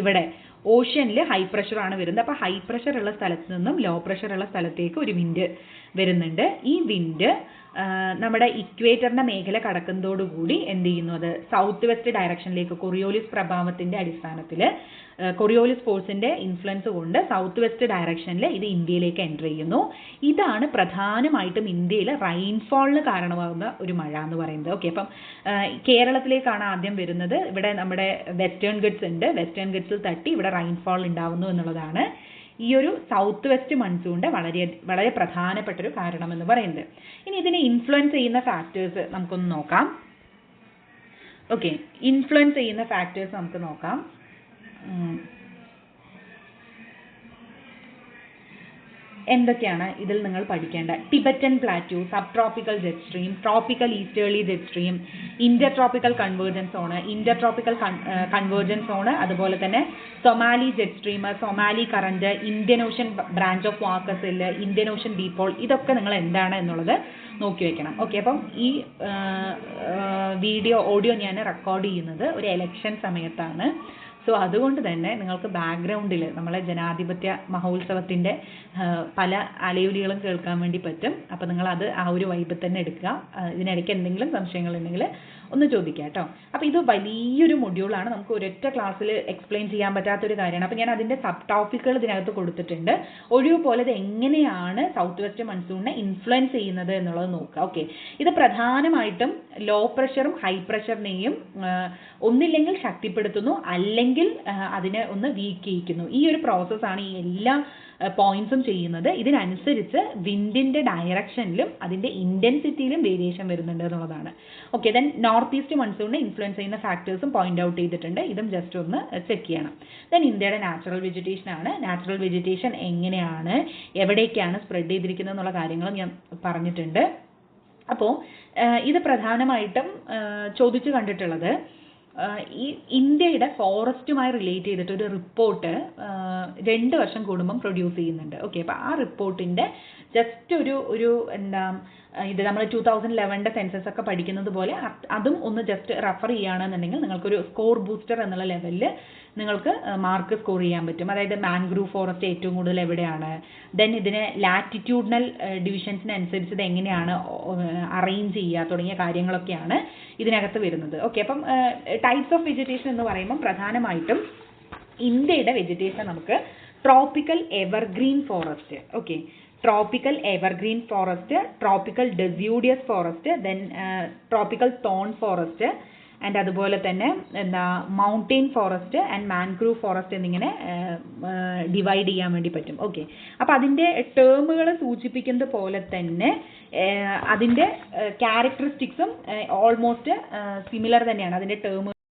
ഇവിടെ ഓഷ്യനിൽ ഹൈ പ്രഷറാണ് വരുന്നത്. അപ്പോൾ ഹൈ പ്രഷർ ഉള്ള സ്ഥലത്ത് നിന്നും ലോ പ്രഷർ ഉള്ള സ്ഥലത്തേക്ക് ഒരു വിൻഡ് വരുന്നുണ്ട്. ഈ വിൻഡ് നമ്മുടെ ഇക്വേറ്ററിൻ്റെ മേഖല കടക്കുന്നതോടുകൂടി എന്ത് ചെയ്യുന്നു, അത് സൗത്ത് വെസ്റ്റ് ഡയറക്ഷനിലേക്ക് കൊറിയോലിസ് പ്രഭാവത്തിൻ്റെ അടിസ്ഥാനത്തിൽ കൊറിയോലിസ് ഫോഴ്സിൻ്റെ ഇൻഫ്ലുവൻസ് കൊണ്ട് സൗത്ത് വെസ്റ്റ് ഡയറക്ഷനിൽ ഇത് ഇന്ത്യയിലേക്ക് എൻ്റർ ചെയ്യുന്നു. ഇതാണ് പ്രധാനമായിട്ടും ഇന്ത്യയിൽ റെയിൻഫോളിന് കാരണമാകുന്ന ഒരു മഴ എന്ന് പറയുന്നത്. ഓക്കെ, അപ്പം കേരളത്തിലേക്കാണ് ആദ്യം വരുന്നത്. ഇവിടെ നമ്മുടെ വെസ്റ്റേൺ ഗഡ്സ് ഉണ്ട്, വെസ്റ്റേൺ ഗഡ്സിൽ തട്ടി ഇവിടെ റെയിൻഫോൾ ഉണ്ടാവുന്നു എന്നുള്ളതാണ് ഈ ഒരു സൗത്ത് വെസ്റ്റ് മൺസൂണിൻ്റെ വളരെ പ്രധാനപ്പെട്ടൊരു കാരണം എന്ന് പറയുന്നത്. ഇനി ഇതിനെ ഇൻഫ്ലുവൻസ് ചെയ്യുന്ന ഫാക്ടേഴ്സ് നമുക്കൊന്ന് നോക്കാം. ഓക്കെ, ഇൻഫ്ലുവൻസ് ചെയ്യുന്ന ഫാക്ടേഴ്സ് നമുക്ക് നോക്കാം. എന്തൊക്കെയാണ് ഇതിൽ നിങ്ങൾ പഠിക്കേണ്ട? Tibetan plateau, sub tropical jet stream, tropical easterly jet stream, inter tropical convergence zone, inter tropical convergence zone, അതുപോലെ തന്നെ Somali jet stream, Somali current, Indian ocean branch of വാക്കസിൽ, ഇന്ത്യൻ ഓഷ്യൻ ഡീപോൾ, ഇതൊക്കെ നിങ്ങൾ എന്താണ് എന്നുള്ളത് നോക്കി വെക്കണം. ഓക്കെ, അപ്പം ഈ ഓഡിയോ ഞാൻ റെക്കോർഡ് ചെയ്യുന്നത് ഒരു എലക്ഷൻ സമയത്താണ്. സോ അതുകൊണ്ട് തന്നെ നിങ്ങൾക്ക് ബാക്ക്ഗ്രൗണ്ടിൽ നമ്മളെ ജനാധിപത്യ മഹോത്സവത്തിൻ്റെ പല അലയൊലികളും കേൾക്കാൻ വേണ്ടി പറ്റും. അപ്പോൾ നിങ്ങളത് ആ ഒരു വൈബിൽ തന്നെ എടുക്കുക. ഇതിനിടയ്ക്ക് എന്തെങ്കിലും സംശയങ്ങളുണ്ടെങ്കിൽ ഒന്ന് ചോദിക്കുക കേട്ടോ. അപ്പോൾ ഇത് വലിയൊരു മൊഡ്യൂളാണ്, നമുക്ക് ഒരൊറ്റ ക്ലാസ്സിൽ എക്സ്പ്ലെയിൻ ചെയ്യാൻ പറ്റാത്തൊരു കാര്യമാണ്. അപ്പോൾ ഞാൻ അതിൻ്റെ സബ് ടോപ്പിക്കുകൾ ഇതിനകത്ത് കൊടുത്തിട്ടുണ്ട്. ഒഴിവ് പോലെ ഇത് എങ്ങനെയാണ് സൗത്ത് വെസ്റ്റ് മൺസൂണിനെ ഇൻഫ്ലുവൻസ് ചെയ്യുന്നത് എന്നുള്ളത് നോക്കുക. ഓക്കെ, ഇത് പ്രധാനമായിട്ടും ലോ പ്രഷറും ഹൈ പ്രഷറിനെയും ഒന്നില്ലെങ്കിൽ ശക്തിപ്പെടുത്തുന്നു, അല്ലെങ്കിൽ അതിനെ ഒന്ന് വീക്ക് ചെയ്യിക്കുന്നു. ഈ ഒരു പ്രോസസ്സാണ് ഈ എല്ലാ പോയിന്റ്സും ചെയ്യുന്നത്. ഇതിനനുസരിച്ച് വിൻഡിൻ്റെ ഡയറക്ഷനിലും അതിൻ്റെ ഇൻറ്റൻസിറ്റിയിലും വേരിയേഷൻ വരുന്നുണ്ട് എന്നുള്ളതാണ്. ഓക്കെ, ദെൻ നോർത്ത് ഈസ്റ്റ് മൺസൂണിനെ ഇൻഫ്ലുവൻസ് ചെയ്യുന്ന ഫാക്ടേഴ്സും പോയിന്റ് ഔട്ട് ചെയ്തിട്ടുണ്ട്. ഇതും ജസ്റ്റ് ഒന്ന് ചെക്ക് ചെയ്യണം. ദെൻ ഇന്ത്യയുടെ നാച്ചുറൽ വെജിറ്റേഷൻ ആണ്. നാച്ചുറൽ വെജിറ്റേഷൻ എങ്ങനെയാണ്, എവിടേക്കാണ് സ്പ്രെഡ് ചെയ്തിരിക്കുന്നത് എന്നുള്ള കാര്യങ്ങളും ഞാൻ പറഞ്ഞിട്ടുണ്ട്. അപ്പോൾ ഇത് പ്രധാനമായിട്ടും ചോദിച്ചു കണ്ടിട്ടുള്ളത് ഈ ഇന്ത്യയുടെ ഫോറസ്റ്റുമായി റിലേറ്റ് ചെയ്തിട്ട് ഒരു റിപ്പോർട്ട് 2 വർഷം കൂടുമ്പം പ്രൊഡ്യൂസ് ചെയ്യുന്നുണ്ട്. ഓക്കെ, അപ്പോൾ ആ റിപ്പോർട്ടിൻ്റെ ജസ്റ്റ് ഒരു എന്താ ഇത് നമ്മൾ 2011 സെൻസസ് ഒക്കെ പഠിക്കുന്നത് പോലെ അതും ഒന്ന് ജസ്റ്റ് റെഫർ ചെയ്യുകയാണെന്നുണ്ടെങ്കിൽ നിങ്ങൾക്കൊരു സ്കോർ ബൂസ്റ്റർ എന്നുള്ള ലെവലിൽ നിങ്ങൾക്ക് മാർക്ക് സ്കോർ ചെയ്യാൻ പറ്റും. അതായത് മാൻഗ്രൂവ് ഫോറസ്റ്റ് ഏറ്റവും കൂടുതൽ എവിടെയാണ്, ദെൻ ഇതിനെ ലാറ്റിറ്റ്യൂഡിനൽ ഡിവിഷൻസിനനുസരിച്ച് ഇത് എങ്ങനെയാണ് അറേഞ്ച് ചെയ്യുക തുടങ്ങിയ കാര്യങ്ങളൊക്കെയാണ് ഇതിനകത്ത് വരുന്നത്. ഓക്കെ, അപ്പം ടൈപ്സ് ഓഫ് വെജിറ്റേഷൻ എന്ന് പറയുമ്പം പ്രധാനമായിട്ടും ഇന്ത്യയുടെ വെജിറ്റേഷൻ നമുക്ക് tropical evergreen forest, okay, tropical evergreen forest, tropical deciduous forest, then tropical thorn forest and അതുപോലെ തന്നെ എന്താ mountain forest and mangrove forest എന്നിങ്ങനെ ഡിവൈഡ് ചെയ്യാൻ വേണ്ടി പറ്റും. ഓക്കെ, അപ്പോൾ അതിൻ്റെ ടേമുകൾ സൂചിപ്പിക്കുന്നത് പോലെ തന്നെ അതിൻ്റെ ക്യാരക്ടറിസ്റ്റിക്സും ഓൾമോസ്റ്റ് സിമിലർ തന്നെയാണ്. അതിൻ്റെ ടേം